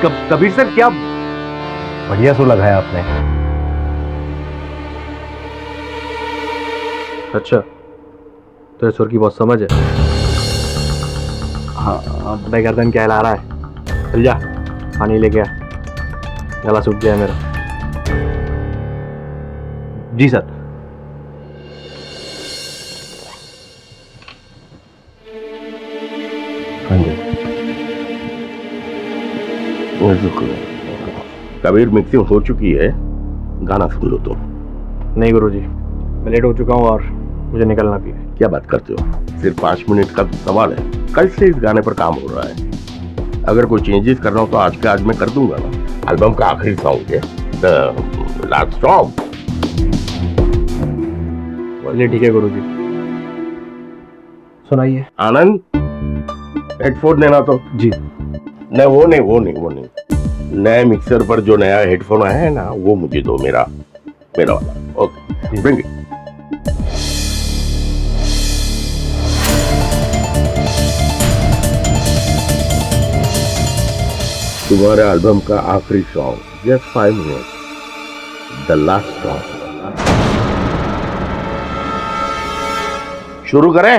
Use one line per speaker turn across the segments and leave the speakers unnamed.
Kabir sir क्या बढ़िया सो लगाया आपने। अच्छा तो सुर की बहुत समझ है। हाँ भाई गर्दन क्या हिला रहा है, चल जा पानी लेके आ, गला सूख गया मेरा। जी सर। हाँ जी।
कबीर मिक्सिंग हो चुकी है, गाना सुन लो तुम।
नहीं गुरुजी, मैं लेट हो चुका हूँ और मुझे निकलना भी है।
क्या बात करते हो, सिर्फ 5 मिनट का सवाल है। कल से इस गाने पर काम हो रहा है, अगर कोई चेंजेस करना हो तो आज के आज मैं कर दूंगा ना। एल्बम का आखिरी सॉन्ग है, द लास्ट सॉन्ग।
चलिए ठीक है गुरुजी, सुनाइए।
आनंद हेडफोन देना तो।
जी।
नहीं वो नहीं नए मिक्सर पर जो नया हेडफोन आया है ना, वो मुझे दो, मेरा वाला। Okay bring it. तुम्हारे एल्बम का आखिरी song, just 5 minute, the last song. शुरू करें?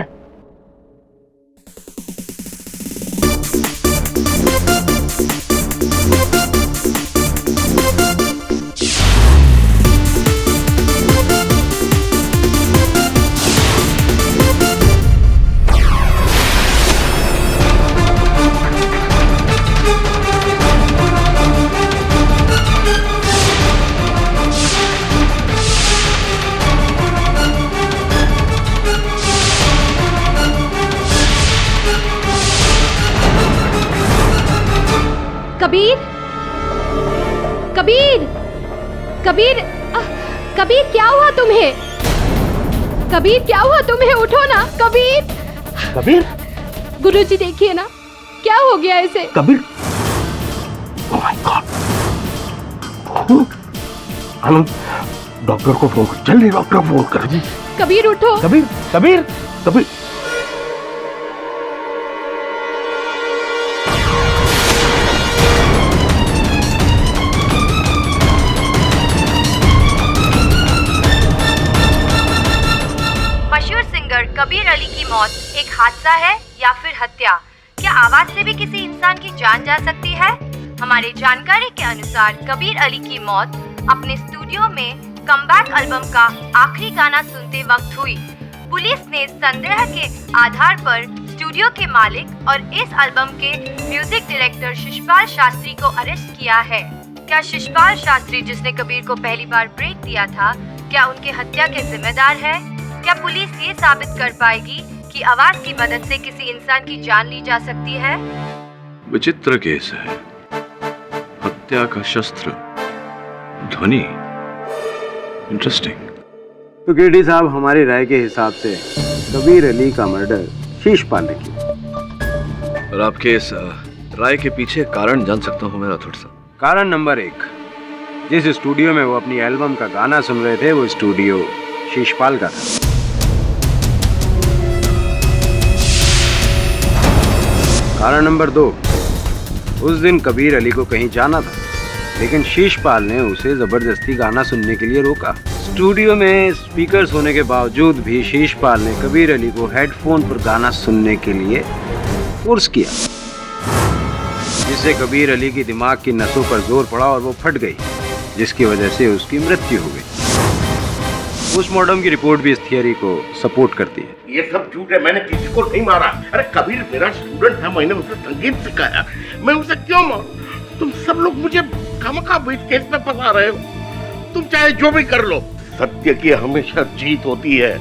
कबीर कबीर कबीर कबीर क्या हुआ तुम्हें? कबीर क्या हुआ तुम्हें? उठो ना कबीर।
कबीर?
गुरुजी देखिए ना, क्या हो गया इसे?
Kabir? Oh my God. Anand doctor को फोन कर, जल्दी डॉक्टर को फोन कर।
कबीर उठो।
कबीर कबीर
कबीर
मशहूर सिंगर कबीर अली की मौत एक हादसा है या फिर हत्या? क्या आवाज से भी किसी इंसान की जान जा सकती है? हमारे जानकारी के अनुसार कबीर अली की मौत अपने स्टूडियो में कमबैक एल्बम का आखिरी गाना सुनते वक्त हुई। पुलिस ने संदेह के आधार पर स्टूडियो के मालिक और इस एल्बम के म्यूजिक डायरेक्टर शिशपाल शास्त्री को अरेस्ट किया है। क्या शिशपाल शास्त्री, जिसने कबीर को पहली बार ब्रेक दिया था, क्या उनके हत्या के जिम्मेदार है? क्या पुलिस ये साबित कर पाएगी कि आवाज की मदद से किसी इंसान की जान ली जा सकती है?
विचित्र केस है, हत्या का शस्त्र ध्वनि। इंटरेस्टिंग।
तो केडी साहब, हमारी राय के हिसाब से कबीर अली का मर्डर शिशपाल ने किया।
और आपके इस राय के पीछे कारण जान सकता हूँ मेरा थोड़ा सा?
कारण नंबर 1, जिस स्टूडियो में वो अपनी एल्बम का गाना सुन रहे थे, वो स्टूडियो शिशपाल का था। कारण नंबर 2, उस दिन कबीर अली को कहीं जाना था, लेकिन शिशपाल ने उसे जबरदस्ती गाना सुनने के लिए रोका। स्टूडियो में स्पीकर्स होने के बावजूद भी शिशपाल ने कबीर अली को हेडफोन पर गाना सुनने के लिए फोर्स किया, जिससे कबीर अली की दिमाग की नसों पर जोर पड़ा और वो फट गई, जिसकी वजह से उसकी मृत्यु हो गई। पोस्टमार्टम की रिपोर्ट भी इस थियरी को सपोर्ट करती है।
ये सब झूठ है, मैंने किसी को नहीं मारा। अरे कबीर मेरा स्टूडेंट है, मैंने उसे संगीत सिखाया, मैं उसे क्यों मारूं? तुम सब लोग मुझे खामखा इस केस में फंसा रहे हो। तुम चाहे जो भी कर लो, सत्य की हमेशा जीत होती है।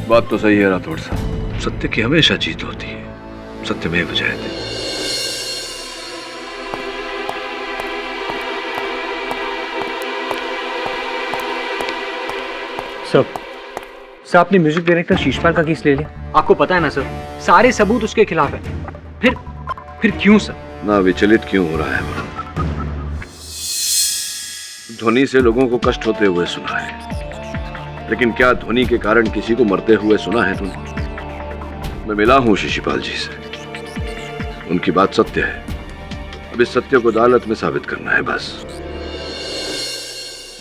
बात तो सही है राठौड़ साहब, सत्य की हमेशा जीत होती है, सत्यमेव जयते।
सर आपने म्यूजिक डायरेक्टर शिशपाल का केस ले लिया। आपको पता है ना सर, सारे सबूत उसके खिलाफ है। फिर क्यों सर?
ना विचलित क्यों हो रहा है वरुण? ध्वनि से लोगों को कष्ट होते हुए सुना है, लेकिन क्या ध्वनि के कारण किसी को मरते हुए सुना है तुमने? मैं मिला हूं शिशपाल जी से, उनकी बात सत्य है। अब इस सत्य को अदालत में साबित करना है बस।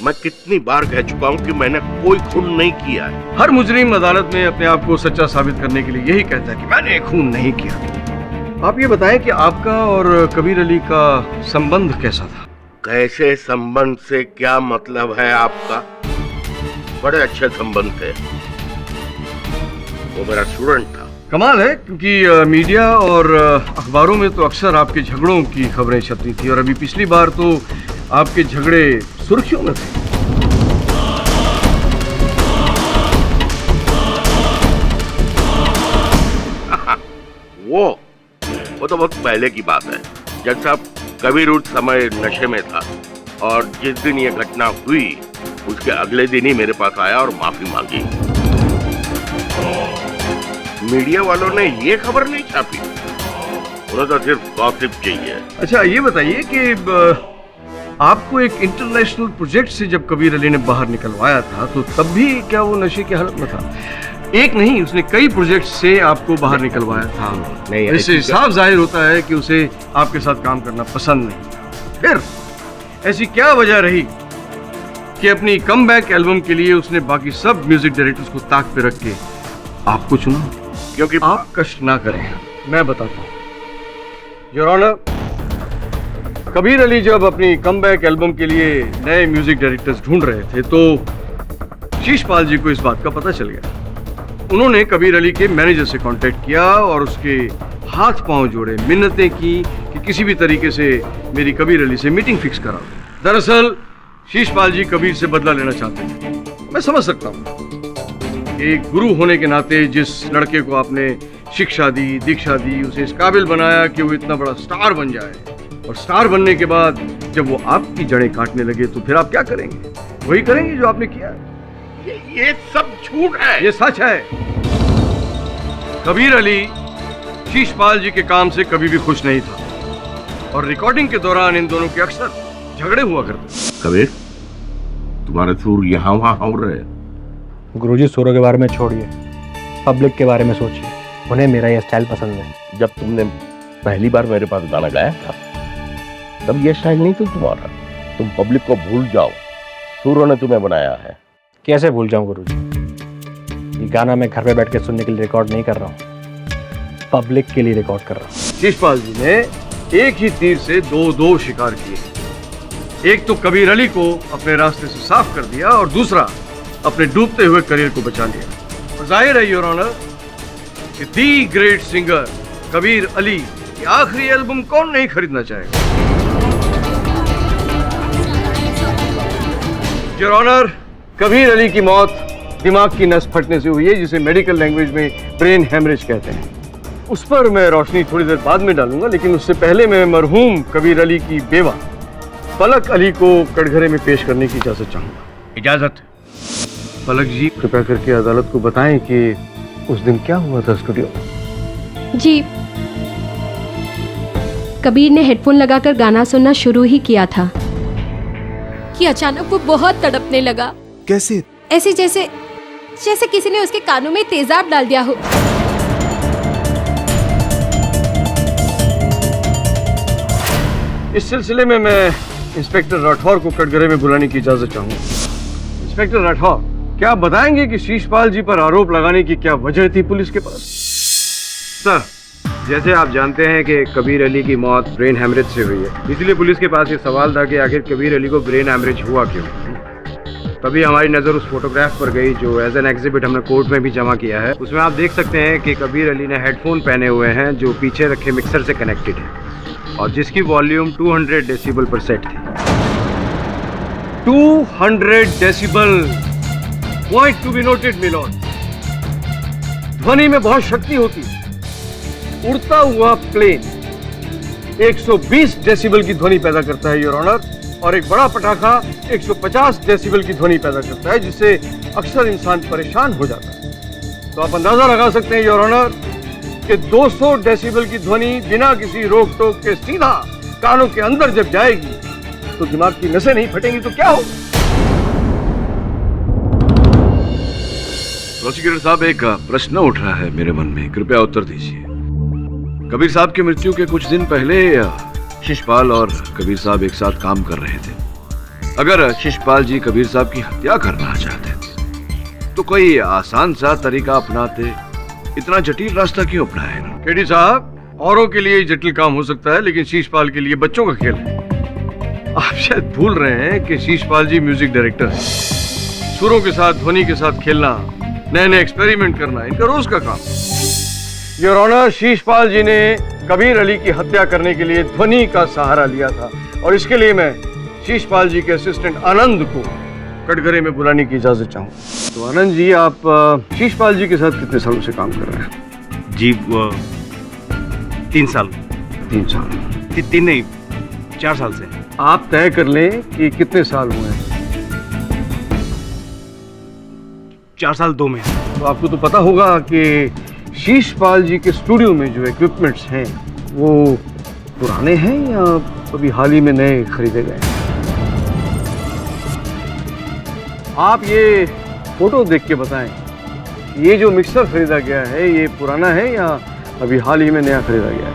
मैं कितनी बार कह चुका हूँ कि मैंने कोई खून नहीं किया है।
हर मुजरिम अदालत में अपने आप को सच्चा साबित करने के लिए यही कहता है कि मैंने खून नहीं किया। आप ये बताएं कि आपका और कबीर अली का संबंध कैसा था?
कैसे संबंध से क्या मतलब है आपका? बड़े अच्छे संबंध थे। वो मेरा स्टूडेंट था।
कमाल है, क्योंकि मीडिया और अखबारों में तो अक्सर आपके झगड़ों की खबरें छपती थी और अभी पिछली बार तो आपके झगड़े सुर्खियों में थे।
वो तो बहुत पहले की बात है, जब साहब कबीर उस समय नशे में था और जिस दिन ये घटना हुई उसके अगले दिन ही मेरे पास आया और माफी मांगी। मीडिया वालों ने ये खबर नहीं छापी, उन्हें तो सिर्फ गॉसिप चाहिए। अच्छा
ये बताइए कि आपको एक इंटरनेशनल प्रोजेक्ट से जब कबीर अली ने बाहर निकलवाया था तो तब भी क्या वो नशे की हालत में था? एक नहीं, उसने कई प्रोजेक्ट से आपको बाहर निकलवाया था।
नहीं,
इससे साफ जाहिर होता है कि उसे आपके साथ काम करना पसंद नहीं। फिर ऐसी क्या वजह रही कि अपनी कमबैक एल्बम के लिए उसने बाकी सब म्यूजिक डायरेक्टर्स को ताक पे रख के आपको चुना?
क्योंकि
आप कष्ट ना करें, मैं बताता हूँ। योर ऑनर, कबीर अली जब अपनी कमबैक एल्बम के लिए नए म्यूजिक डायरेक्टर्स ढूंढ रहे थे तो शीशपाल जी को इस बात का पता चल गया। उन्होंने कबीर अली के मैनेजर से कांटेक्ट किया और उसके हाथ पांव जोड़े, मिन्नतें की कि किसी भी तरीके से मेरी कबीर अली से मीटिंग फिक्स करा। दरअसल शीशपाल जी कबीर से बदला लेना चाहते हैं। मैं समझ सकता हूँ, एक गुरु होने के नाते जिस लड़के को आपने शिक्षा दी, दीक्षा दी, उसे इस काबिल बनाया कि वो इतना बड़ा स्टार बन जाए, और स्टार बनने के बाद जब वो आपकी जड़ें काटने लगे तो फिर आप क्या करेंगे? वही करेंगे जो आपने किया।
ये सब झूठ है।
ये सच है। कबीर अली शीशपाल जी के काम से कभी भी खुश नहीं था और रिकॉर्डिंग के दौरान इन दोनों के अक्सर झगड़े हुआ करते।
कबीर, तुम्हारे सुर यहाँ वहाँ हो रहे हैं।
गुरुजी, सुरों के बारे में छोड़िए, पब्लिक के बारे में सोचिए। उन्हें मेरा ये स्टाइल पसंद है।
जब तुमने पहली बार मेरे पास गाना गाया था तब ये स्टाइल नहीं था तुम्हारा। तुम पब्लिक को भूल जाओ, सुरों ने तुम्हें बनाया है।
कैसे भूल जाऊं गुरुजी? ये गाना मैं घर पे बैठ के सुनने के लिए रिकॉर्ड नहीं कर रहा हूँ, पब्लिक के लिए रिकॉर्ड कर रहा हूँ।
शीशपाल जी ने एक ही तीर से दो शिकार किए। एक तो कबीर अली को अपने रास्ते से साफ कर दिया और दूसरा अपने डूबते हुए करियर को बचा लिया। और जाहिर है योर ऑनर कि the great singer Kabir Ali की आखिरी एल्बम कौन नहीं खरीदना चाहेगा? योर ऑनर, कबीर अली की मौत दिमाग की नस फटने से हुई है, जिसे मेडिकल लैंग्वेज में ब्रेन हेमरेज कहते हैं। उस पर मैं रोशनी थोड़ी देर बाद में डालूंगा, लेकिन उससे पहले मैं मरहूम कबीर अली की बेवा पलक अली को कटघरे में पेश करने की इजाजत चाहूंगा। इजाजत? पलक जी, कृपया करके अदालत को बताएं कि उस दिन क्या हुआ था स्टूडियो में।
जी, कबीर ने हेडफोन लगाकर गाना सुनना शुरू ही किया था कि अचानक वो बहुत तड़पने लगा।
कैसे?
ऐसे जैसे किसी ने उसके कानों में तेजाब डाल दिया हो।
इस सिलसिले में मैं इंस्पेक्टर राठौर को कटघरे में बुलाने की इजाजत चाहूंगा। इंस्पेक्टर राठौर, क्या आप बताएंगे कि शीशपाल जी पर आरोप लगाने की क्या वजह थी पुलिस के पास?
सर, जैसे आप जानते हैं कि कबीर अली की मौत ब्रेन हेमरेज से हुई है, इसलिए पुलिस के पास ये सवाल था कि आखिर कबीर अली को ब्रेन हेमरेज हुआ क्यों। तभी हमारी नज़र उस फोटोग्राफ पर गई जो एज एन एग्जिबिट हमने कोर्ट में भी जमा किया है। उसमें आप देख सकते हैं कि कबीर अली ने हेडफोन पहने हुए हैं जो पीछे रखे मिक्सर से कनेक्टेड है और जिसकी वॉल्यूम 200 डेसिबल पर सेट थी।
200 decibel, point to be noted milord. ध्वनि में बहुत शक्ति होती है। उड़ता हुआ प्लेन 120 डेसिबल की ध्वनि पैदा करता है योर ऑनर, और एक बड़ा पटाखा 150 डेसिबल की ध्वनि पैदा करता है, जिससे अक्सर इंसान परेशान हो जाता है। तो आप अंदाजा लगा सकते हैं योर ऑनर कि 200 डेसिबल की ध्वनि बिना किसी रोक टोक के सीधा कानों के अंदर जब जाएगी तो दिमाग की नसें नहीं फटेंगी तो क्या हो?
प्रोसिक्यूटर साहब, एक प्रश्न उठ रहा है मेरे मन में, कृपया उत्तर दीजिए। कबीर साहब की मृत्यु के कुछ दिन पहले शिशपाल और कबीर साहब एक साथ काम कर रहे थे। अगर शिशपाल जी कबीर साहब की हत्या करना चाहते थे तो कोई आसान सा तरीका अपनाते, इतना जटिल रास्ता क्यों अपनाए?
केडी साहब, औरों के लिए जटिल काम हो सकता है, लेकिन शीशपाल के लिए बच्चों का खेल है। आप शायद भूल रहे हैं कि शीशपाल जी म्यूजिक डायरेक्टर हैं। सुरों के साथ, ध्वनि के साथ खेलना, नए नए एक्सपेरिमेंट करना इनका रोज का काम। योर ऑनर, शीशपाल जी ने कबीर अली की हत्या करने के लिए ध्वनि का सहारा लिया था और इसके लिए मैं शीशपाल जी के असिस्टेंट आनंद को कटघरे में बुलाने की इजाजत चाहूँ। तो आनंद जी, आप शीशपाल जी के साथ कितने सालों से काम कर रहे हैं?
जी 3 साल।
3 साल?
3 नहीं, 4 साल से।
आप तय कर लें कि कितने साल हुए हैं।
4 साल 2 महीने।
तो आपको तो पता होगा कि शीशपाल जी के स्टूडियो में जो इक्विपमेंट्स हैं वो पुराने हैं या अभी हाल ही में नए खरीदे गए हैं? आप ये फोटो देख के बताएं, ये जो मिक्सर खरीदा गया है ये पुराना है या अभी हाल ही में नया खरीदा गया है?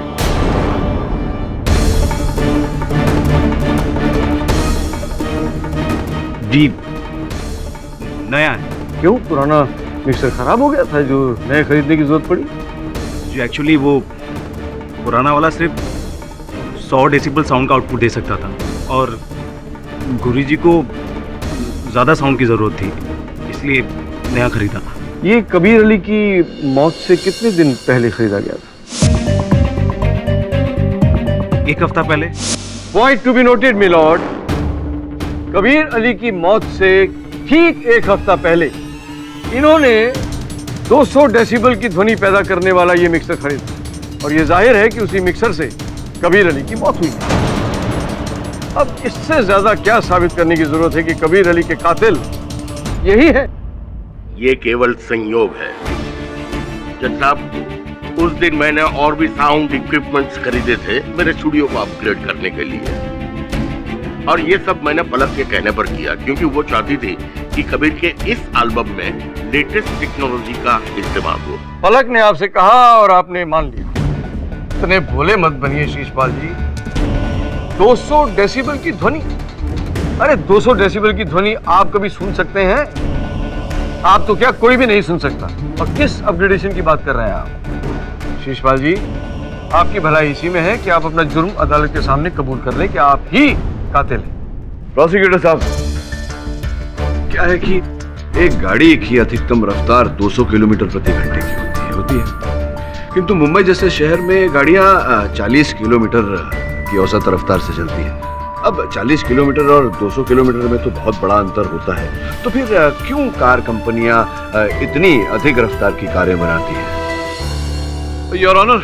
जी नया है।
क्यों, पुराना मिक्सर खराब हो गया था जो नए खरीदने की जरूरत पड़ी?
जी एक्चुअली वो पुराना वाला सिर्फ 100 डेसिबल साउंड का आउटपुट दे सकता था और गुरुजी को ज़्यादा साउंड की ज़रूरत थी, इसलिए नया खरीदा।
ये कबीर अली की मौत से कितने दिन पहले खरीदा गया था?
1 हफ्ता पहले।
Point to be noted my Lord, Kabir Ali की मौत से ठीक 1 हफ्ता पहले इन्होंने 200 डेसिबल की ध्वनि पैदा करने वाला ये मिक्सर खरीदा और ये जाहिर है कि उसी मिक्सर से कबीर अली की मौत हुई। अब इससे ज्यादा क्या साबित करने की जरूरत है कि कबीर अली के कातिल यही है?
ये केवल संयोग है जज साहब। उस दिन मैंने और भी साउंड इक्विपमेंट्स खरीदे थे मेरे स्टूडियो को अपग्रेड करने के लिए, और ये सब मैंने पलक के कहने पर किया क्योंकि वो चाहती थी कि कबीर के इस एल्बम में लेटेस्ट टेक्नोलॉजी का इस्तेमाल हो।
पलक ने आपसे कहा और आपने मान लिया। इतने भोले मत बनिए शीशपाल जी। 200 डेसिबल की ध्वनि, अरे 200 डेसिबल की ध्वनि आप कभी सुन सकते हैं? आप तो क्या, कोई भी नहीं सुन सकता। और किस अपग्रेडेशन की बात कर रहे हैं आप? शीशपाल जी, आपकी भलाई इसी में है कि आप अपना जुर्म अदालत के सामने कबूल कर लें कि आप ही कातिल हैं।
प्रोसिक्यूटर साहब, क्या है कि एक गाड़ी की अधिकतम रफ्तार 200 किलोमीटर प्रति घंटे की होती है, किंतु मुंबई जैसे शहर में गाड़ियां 40 किलोमीटर की औसत रफ्तार से चलती है। अब 40 किलोमीटर और 200 किलोमीटर में तो बहुत बड़ा अंतर होता है, तो फिर क्यों कार कंपनियां इतनी अधिक रफ्तार की कारें बनाती हैं? योर ऑनर,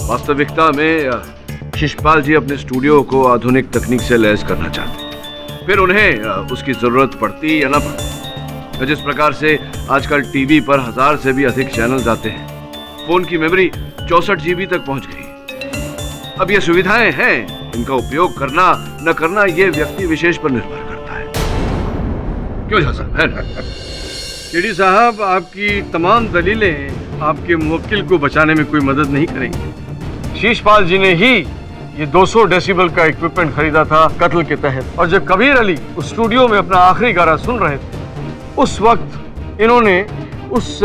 वास्तविकता में शिशपाल जी अपने स्टूडियो को आधुनिक तकनीक से लैस करना चाहते हैं, फिर उन्हें उसकी जरूरत पड़ती या ना पड़ती। जिस प्रकार से आजकल टीवी पर 1000 से भी अधिक चैनल्स आते हैं, फोन की मेमोरी 64 GB तक पहुंच गई। अब ये सुविधाएं हैं, इनका उपयोग करना न करना ये व्यक्ति विशेष पर निर्भर करता है। क्यों साहब, है ना?
केडी साहब, आपकी तमाम दलीलें आपके मुवक्किल को बचाने में कोई मदद नहीं करेंगी। शीशपाल जी ने ही ये 200 डेसिबल का इक्विपमेंट खरीदा था कत्ल के तहत, और जब कबीर अली उस स्टूडियो में अपना आखिरी गाना सुन रहे थे उस वक्त इन्होंने उस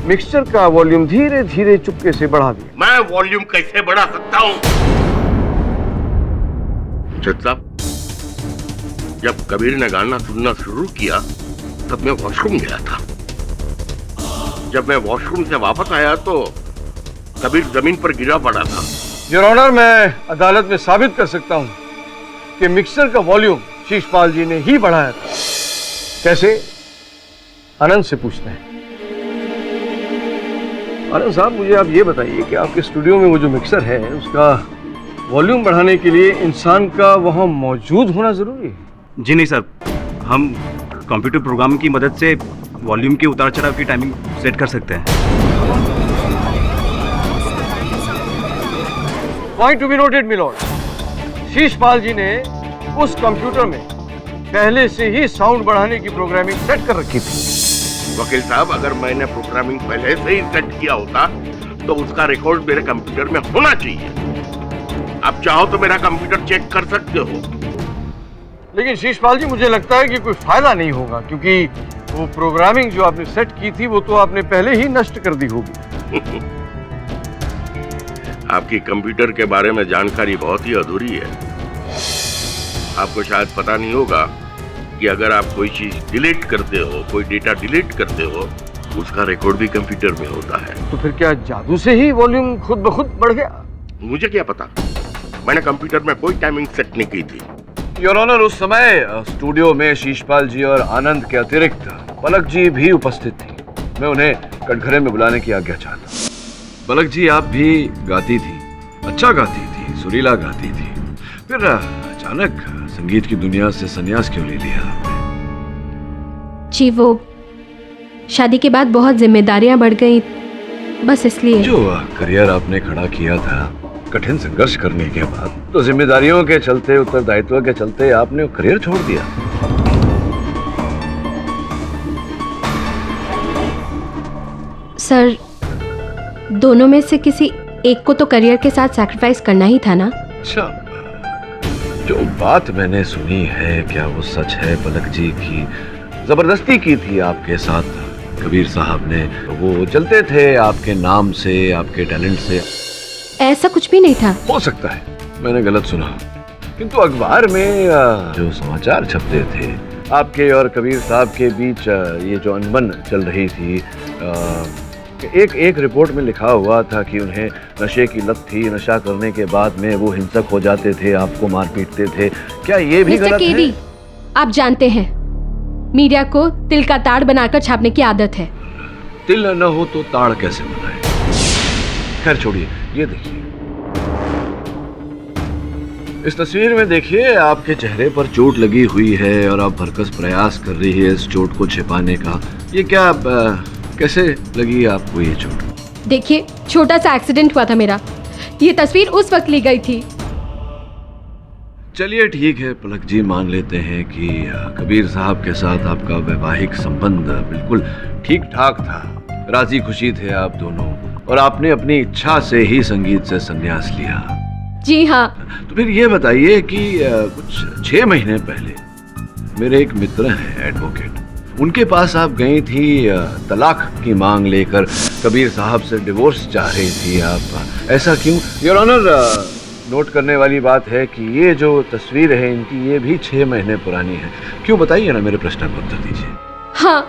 मिक्सचर का वॉल्यूम धीरे धीरे चुपके से बढ़ा दिया।
मैं वॉल्यूम कैसे बढ़ा सकता हूँ? जज साहब, जब कबीर ने गाना सुनना शुरू किया तब मैं वॉशरूम गया था। जब मैं वॉशरूम से वापस आया तो कबीर जमीन पर गिरा पड़ा था।
योर ऑनर, मैं अदालत में साबित कर सकता हूँ कि मिक्सर का वॉल्यूम शीशपाल जी ने ही बढ़ाया था। कैसे? आनंद से पूछते हैं। आनंद साहब, मुझे आप ये बताइए कि आपके स्टूडियो में वो जो मिक्सर है उसका वॉल्यूम बढ़ाने के लिए इंसान का वहाँ मौजूद होना जरूरी है?
जी नहीं सर, हम कंप्यूटर प्रोग्राम की मदद से वॉल्यूम के उतार चढ़ाव की टाइमिंग सेट कर सकते हैं।
Point to be noted my lord, Sheeshpal ji ने उस कंप्यूटर में पहले से ही साउंड बढ़ाने की प्रोग्रामिंग सेट कर रखी थी।
वकील साहब, अगर मैंने प्रोग्रामिंग पहले से ही सेट किया होता तो उसका रिकॉर्ड मेरे कंप्यूटर में होना चाहिए। आप चाहो तो मेरा कंप्यूटर चेक कर सकते हो।
लेकिन शीशपाल जी, मुझे लगता है कि कोई फायदा नहीं होगा, क्योंकि वो प्रोग्रामिंग जो आपने सेट की थी वो तो आपने पहले ही नष्ट कर दी होगी।
आपकी कंप्यूटर के बारे में जानकारी बहुत ही अधूरी है। आपको शायद पता नहीं होगा कि अगर आप कोई चीज डिलीट करते हो, कोई डेटा डिलीट करते हो, उसका रिकॉर्ड भी कंप्यूटर में होता है।
तो फिर क्या जादू से ही वॉल्यूम खुद ब खुद बढ़ गया?
मुझे क्या पता, मैंने कंप्यूटर में कोई टाइमिंग सेट नहीं की थी।
योर ऑनर, उस समय स्टूडियो में शीशपाल जी और आनंद के अतिरिक्त पलक जी भी उपस्थित थी। मैं उन्हें कटघरे में बुलाने की आज्ञा चाहता। पलक जी, आप भी गाती थी, अच्छा गाती थी, सुरीला गाती थी, फिर अचानक संगीत की दुनिया से संन्यास क्यों ले लिया आपने?
जी वो शादी के बाद बहुत जिम्मेदारियां बढ़ गई, बस इसलिए।
जो करियर आपने खड़ा किया था कठिन संघर्ष करने के बाद, तो जिम्मेदारियों के चलते, उत्तरदायित्व के चलते आपने वो करियर छोड़ दिया।
सर, दोनों में से किसी एक को तो करियर के साथ सैक्रिफाइस करना ही था ना।
अच्छा, जो बात मैंने सुनी है, क्या वो सच है पलक जी की जबरदस्ती की थी आपके साथ कबीर साहब ने? वो चलते थे आपके नाम से, आपके टैलेंट से?
ऐसा कुछ भी नहीं था।
हो सकता है मैंने गलत सुना, किंतु अखबार में जो समाचार छपते थे आपके और कबीर साहब के बीच, ये जो अनबन चल रही थी, एक रिपोर्ट में लिखा हुआ था कि उन्हें नशे की लत थी, नशा करने के बाद में वो हिंसक हो जाते थे, आपको मार पीटते थे। क्या ये भी गलत है?
आप जानते हैं मीडिया को तिल का ताड़ बनाकर छापने की आदत है।
तिल न हो तो ताड़ कैसे बनाए? खैर छोड़िए, ये देखिए इस तस्वीर में, देखिए आपके चेहरे पर चोट लगी हुई है और आप भरकस प्रयास कर रही है इस चोट को छिपाने का। ये क्या, कैसे लगी आपको ये चोट?
देखिए, छोटा सा एक्सीडेंट हुआ था मेरा, ये तस्वीर उस वक्त ली गई थी।
चलिए ठीक है पलक जी, मान लेते हैं कि कबीर साहब के साथ आपका वैवाहिक संबंध बिल्कुल ठीक ठाक था, राजी खुशी थे आप दोनों, और आपने अपनी इच्छा से ही संगीत से संन्यास लिया।
जी हाँ।
तो फिर ये बताइए कि कुछ 6 महीने पहले मेरे एक मित्र हैं एडवोकेट, उनके पास आप गई थी तलाक की मांग लेकर, कबीर साहब से डिवोर्स चाह रही थी आप, ऐसा क्यों? योर ऑनर, नोट करने वाली बात है कि ये जो तस्वीर है इनकी, ये भी 6 महीने पुरानी है। क्यों, बताइए ना, मेरे प्रश्न का उत्तर दीजिए।
हाँ,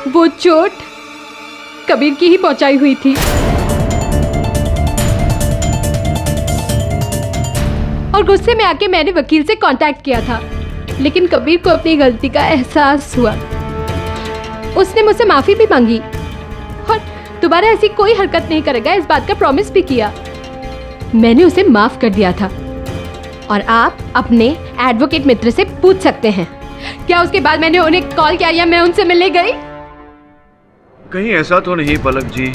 वो चोट कबीर की ही पहुंचाई हुई थी, और गुस्से में आके मैंने वकील से कांटेक्ट किया था, लेकिन कबीर को अपनी गलती का एहसास हुआ। उसने मुझसे माफी भी मांगी और दोबारा ऐसी कोई हरकत नहीं करेगा, इस बात का प्रॉमिस भी किया। मैंने उसे माफ कर दिया था, और आप अपने एडवोकेट मित्र से पूछ सकते हैं क्या उसके बाद मैंने उन्हें कॉल किया या मैं उनसे मिलने गई।
कहीं ऐसा तो नहीं पलक जी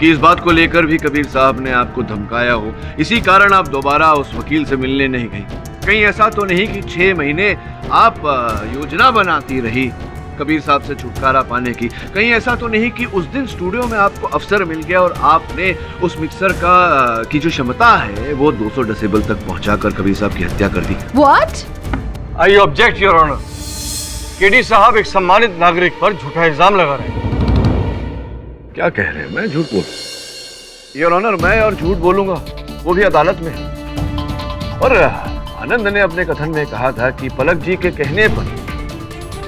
कि इस बात को लेकर भी कबीर साहब ने आपको धमकाया हो, इसी कारण आप दोबारा उस वकील से मिलने नहीं गई? कहीं ऐसा तो नहीं कि 6 महीने आप योजना बनाती रही कबीर साहब से छुटकारा पाने की? कहीं ऐसा तो नहीं कि उस दिन स्टूडियो में आपको अवसर मिल गया और आपने उस मिक्सर की जो क्षमता है वो 200 डेसिबल तक पहुंचाकर कबीर साहब की हत्या कर दी?
What?
I object your honour. KD साहब एक सम्मानित नागरिक पर झूठा इल्जाम लगा रहे हैं।
क्या कह रहे हैं? मैं झूठ बोल? योर ऑनर, मैं और झूठ बोलूंगा, वो भी अदालत में? और आनंद ने अपने कथन में कहा था कि पलक जी के कहने पर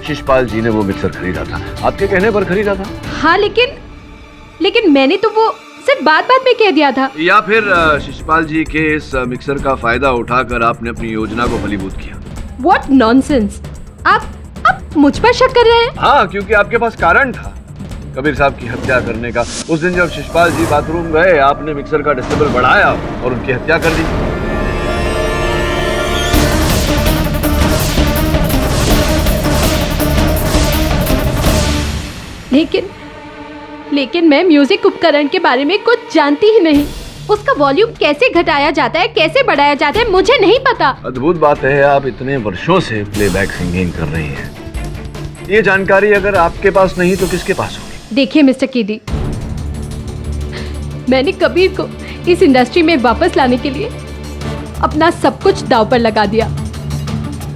शिशपाल जी ने वो मिक्सर खरीदा था, आपके कहने पर खरीदा था?
हाँ, लेकिन मैंने तो वो सिर्फ बात में कह दिया था।
या फिर शिशपाल जी के इस मिक्सर का फायदा उठाकर आपने अपनी योजना को फलीभूत किया?
What nonsense! आप मुझ पर शक कर रहे हैं?
हाँ, क्योंकि आपके पास कारण था कबीर साहब की हत्या करने का। उस दिन जब शिशपाल जी बाथरूम गए, आपने मिक्सर का डेसिबल बढ़ाया और उनकी हत्या कर दी।
लेकिन मैं म्यूजिक उपकरण के बारे में कुछ जानती ही नहीं। उसका वॉल्यूम कैसे घटाया जाता है, कैसे बढ़ाया जाता है, मुझे नहीं पता।
अद्भुत बात है, आप इतने वर्षों से प्लेबैक सिंगिंग कर रही हैं। ये जानकारी अगर आपके पास नहीं तो किसके पास होगी?
देखिए मिस्टर कीदी, मैंने कबीर को इस इंडस्ट्री में वापस लाने के लिए अपना सब कुछ दांव पर लगा दिया।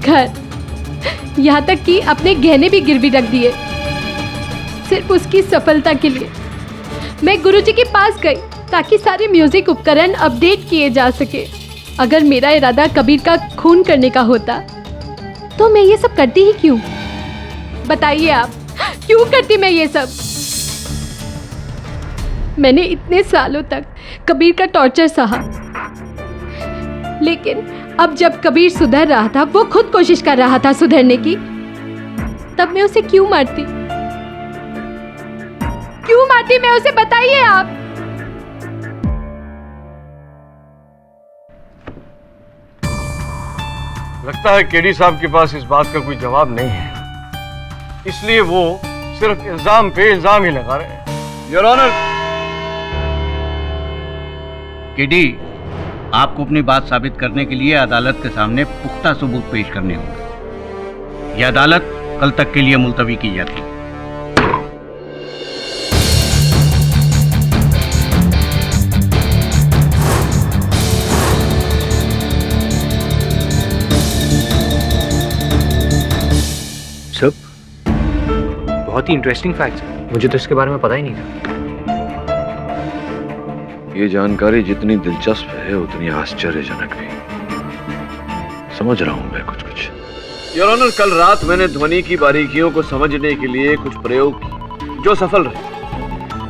घर, यहाँ तक कि अपने गहने भी गिरवी रख दिए सिर्फ उसकी सफलता के लिए। मैं गुरुजी के पास गई ताकि सारे म्यूजिक उपकरण अपडेट किए जा सके। अगर मेरा इरादा कबीर का खून करने का होता तो मैं ये सब करती ही क्यों? बताइए आप, क्यों करती मैं ये सब? मैंने इतने सालों तक कबीर का टॉर्चर सहा, लेकिन अब जब कबीर सुधर रहा था, वो खुद कोशिश कर रहा था सुधरने की, तब मैं उसे क्यों मारती? क्यों मारती मैं उसे? बताइए आप।
लगता है केडी साहब के पास इस बात का कोई जवाब नहीं है, इसलिए वो सिर्फ इल्जाम पे इल्जाम ही लगा रहे हैं। योर ऑनर,
केडी, आपको अपनी बात साबित करने के लिए अदालत के सामने पुख्ता सबूत पेश करने होंगे। यह अदालत कल तक के लिए मुलतवी की जाती है।
सब बहुत ही इंटरेस्टिंग फैक्ट्स हैं, मुझे तो इसके बारे में पता ही नहीं था।
ये जानकारी जितनी दिलचस्प है उतनी आश्चर्यजनक भी। समझ रहा हूं मैं कुछ कुछ। योर ऑनर, कल रात मैंने ध्वनि की बारीकियों को समझने के लिए कुछ प्रयोग किए जो सफल रहे।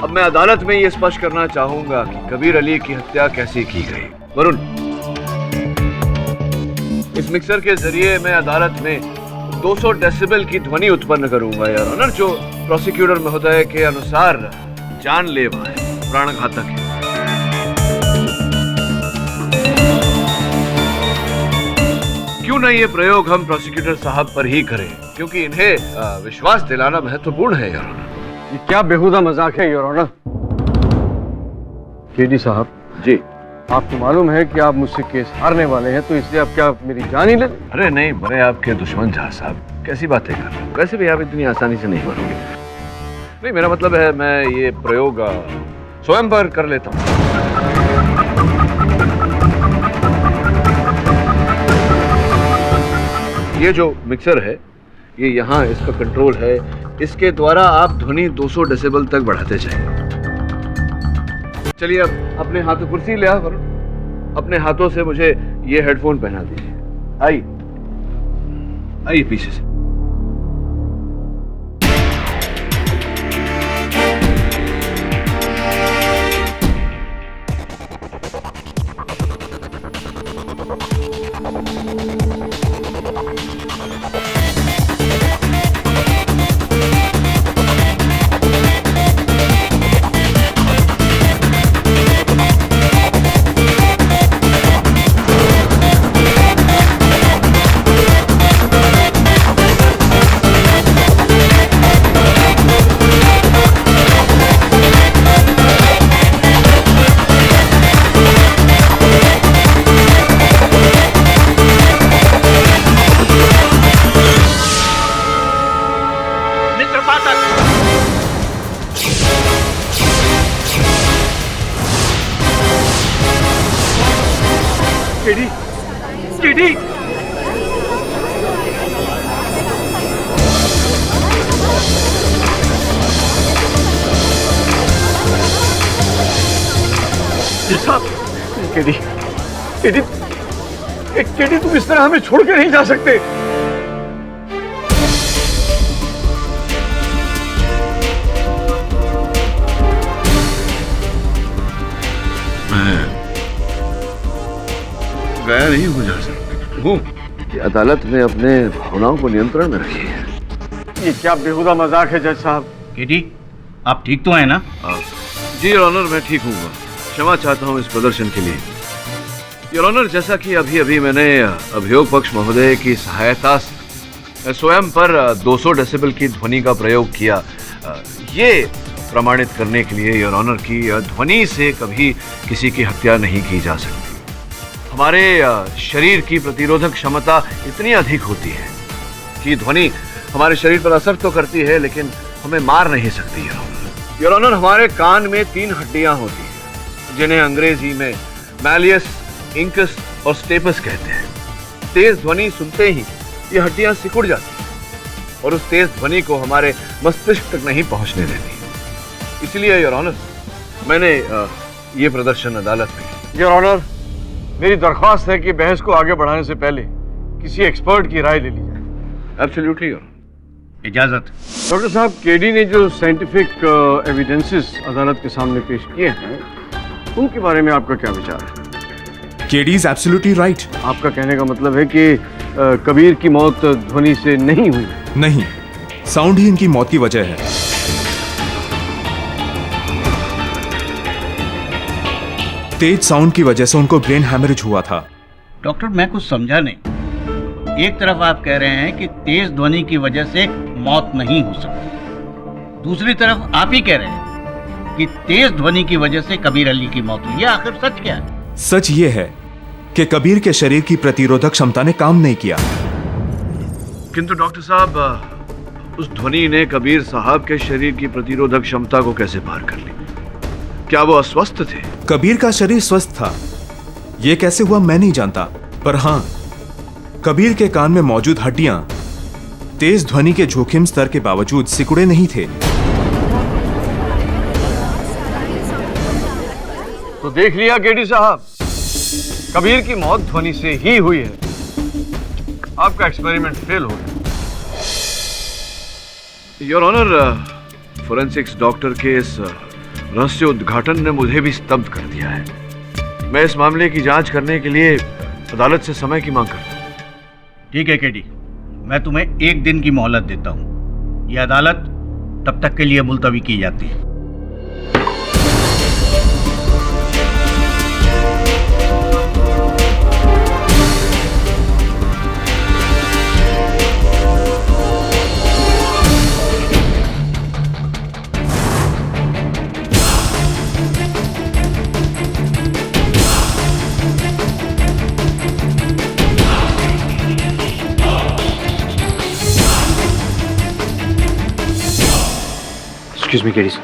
अब मैं अदालत में ये स्पष्ट करना चाहूंगा कि कबीर अली की हत्या कैसे की गई। वरुण, इस मिक्सर के जरिए मैं अदालत में 200 डेसिबल की ध्वनि उत्पन्न करूंगा योर ऑनर, जो प्रोसिक्यूटर महोदय के अनुसार जानलेवा है, प्राणघातक है। क्यों ना ये प्रयोग हम प्रोसिक्यूटर साहब पर ही करें, क्योंकि इन्हें विश्वास दिलाना महत्वपूर्ण है योर ऑनर।
ये क्या बेहुदा मजाक है योर ऑनर? केडी साहब
जी,
आपको मालूम है कि आप मुझसे केस हारने वाले हैं, तो इसलिए आप क्या मेरी जान ही ले?
अरे नहीं, बड़े आपके दुश्मन जहां साहब, कैसी बातें कर रहे हैं? वैसे भी आप इतनी आसानी से नहीं मरोगे। नहीं, मेरा मतलब है मैं ये प्रयोग स्वयं पर कर लेता हूँ। ये जो मिक्सर है, ये यहाँ इसका कंट्रोल है, इसके द्वारा आप ध्वनि 200 डेसिबल तक बढ़ाते जाएं। चलिए अब अपने हाथों, कुर्सी ले आ वरुण, अपने हाथों से मुझे ये हेडफोन पहना दीजिए। आइए पीछे से। केडी, तुम इस तरह हमें छोड़ के नहीं जा सकते। मैं गया नहीं हो जा सकता हूँ। अदालत में अपने भावनाओं को नियंत्रण में रखिए।
ये क्या बेहुदा मजाक है जज साहब?
केडी, आप ठीक तो हैं ना?
जी योर ऑनर, मैं ठीक हूँ। क्षमा चाहता हूँ इस प्रदर्शन के लिए। योर ऑनर, जैसा कि अभी अभी मैंने अभियोग पक्ष महोदय की सहायता से स्वयं पर 200 डेसिबल की ध्वनि का प्रयोग किया, ये प्रमाणित करने के लिए योर ऑनर की ध्वनि से कभी किसी की हत्या नहीं की जा सकती। हमारे शरीर की प्रतिरोधक क्षमता इतनी अधिक होती है कि ध्वनि हमारे शरीर पर असर तो करती है, लेकिन हमें मार नहीं सकती। योर ऑनर, हमारे कान में 3 हड्डियां होती हैं जिन्हें अंग्रेजी में मैलियस, इंकस और स्टेपस कहते हैं। तेज ध्वनि सुनते ही ये हड्डियां सिकुड़ जाती हैं और उस तेज ध्वनि को हमारे मस्तिष्क तक नहीं पहुंचने देती। इसलिए योर ऑनर, मैंने ये प्रदर्शन अदालत में किया।
योर ऑनर, मेरी दरख्वास्त है कि बहस को आगे बढ़ाने से पहले किसी एक्सपर्ट की राय ले ली जाए।
Absolutely your.
इजाजत।
डॉक्टर साहब, केडी ने जो साइंटिफिक एविडेंसेस अदालत के सामने पेश किए हैं, उनके बारे में आपका क्या विचार है?
KD is absolutely right.
आपका कहने का मतलब है कि कबीर की मौत ध्वनि से नहीं हुई?
नहीं, साउंड ही इनकी मौत की वजह है। तेज साउंड की वजह से उनको ब्रेन हैमरेज हुआ था।
डॉक्टर, मैं कुछ समझा नहीं। एक तरफ आप कह रहे हैं कि तेज ध्वनि की वजह से मौत नहीं हो सकती, दूसरी तरफ आप ही कह रहे हैं कि तेज ध्वनि की वजह से कबीर अली की मौत हुई। आखिर सच क्या है?
सच ये है कि कबीर के शरीर की प्रतिरोधक क्षमता ने काम नहीं किया।
किंतु डॉक्टर साहब, उस ध्वनि ने कबीर साहब के शरीर की प्रतिरोधक क्षमता को कैसे पार कर ली? क्या वो अस्वस्थ थे?
कबीर का शरीर स्वस्थ था, यह कैसे हुआ मैं नहीं जानता, पर हां, कबीर के कान में मौजूद हड्डियां तेज ध्वनि के जोखिम स्तर के बावजूद सिकुड़े नहीं थे।
तो देख लिया केडी साहब, कबीर की मौत ध्वनि से ही हुई है। आपका एक्सपेरिमेंट फेल हो गया।
योर ऑनर, फोरेंसिक्स डॉक्टर के इस रहस्य उद्घाटन ने मुझे भी स्तब्ध कर दिया है। मैं इस मामले की जांच करने के लिए अदालत से समय की मांग करता हूं।
ठीक है केडी, मैं तुम्हें 1 दिन की मोहलत देता हूं। यह अदालत तब तक के लिए मुलतवी की जाती है।
Excuse me, Katie's.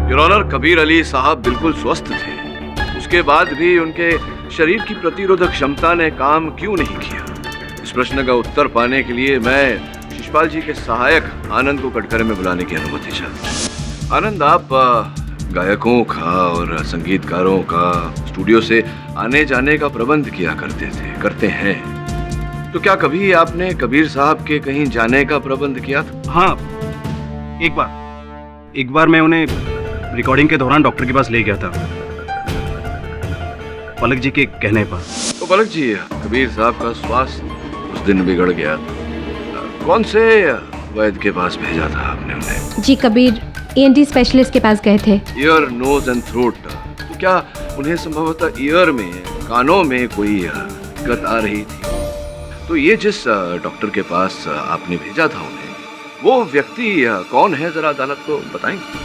Your honour, Kabir Ali साहब बिल्कुल स्वस्थ थे। उसके बाद भी उनके शरीर की प्रतिरोधक क्षमता ने काम क्यों नहीं किया? इस प्रश्न का उत्तर पाने के लिए मैं शिशपाल जी के सहायक आनंद को कटघरे में बुलाने की अनुमति चाहता हूं। आनंद, आप गायकों का और संगीतकारों का स्टूडियो से आने जाने का प्रबंध किया करते हैं, तो क्या कभी आपने कबीर साहब के कहीं जाने का प्रबंध किया था?
हाँ, एक बार मैं उन्हें रिकॉर्डिंग के दौरान डॉक्टर के पास ले गया था, पलक जी के कहने पर।
तो पलक जी, कबीर साहब का स्वास्थ्य उस दिन बिगड़ गया। कौन से वैद्य के पास भेजा था आपने उन्हें?
जी, कबीर ENT स्पेशलिस्ट के पास गए थे।
Ear, nose and throat. तो क्या उन्हें संभवतः ईयर में, कानों में कोई दिक्कत आ रही थी? तो ये जिस डॉक्टर के पास आपने भेजा था उन्हें, वो व्यक्ति कौन है, जरा अदालत को बताएंगे?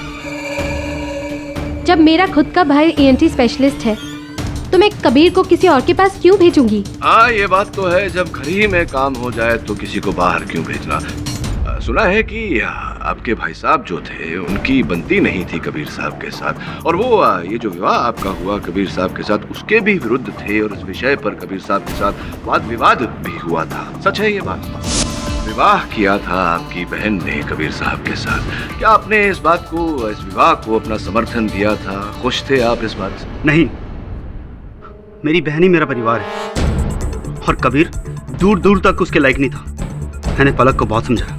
जब मेरा खुद का भाई ENT स्पेशलिस्ट है, तो मैं कबीर को किसी और के पास क्यों भेजूंगी?
हाँ, ये बात तो है। जब घर ही में काम हो जाए तो किसी को बाहर क्यों भेजना? सुना है कि आपके भाई साहब जो थे, उनकी बनती नहीं थी कबीर साहब के साथ, और वो ये जो विवाह आपका हुआ कबीर साहब के साथ, उसके भी विरुद्ध थे, और इस विषय पर कबीर साहब के साथ वाद विवाद भी हुआ था। सच है ये बात? विवाह किया था आपकी बहन ने कबीर साहब के साथ। क्या आपने इस विवाह को अपना समर्थन दिया था? खुश थे आप इस बात से?
नहीं, मेरी बहन ही मेरा परिवार है, और कबीर दूर दूर तक उसके लायक नहीं था। मैंने पलक को बहुत समझाया,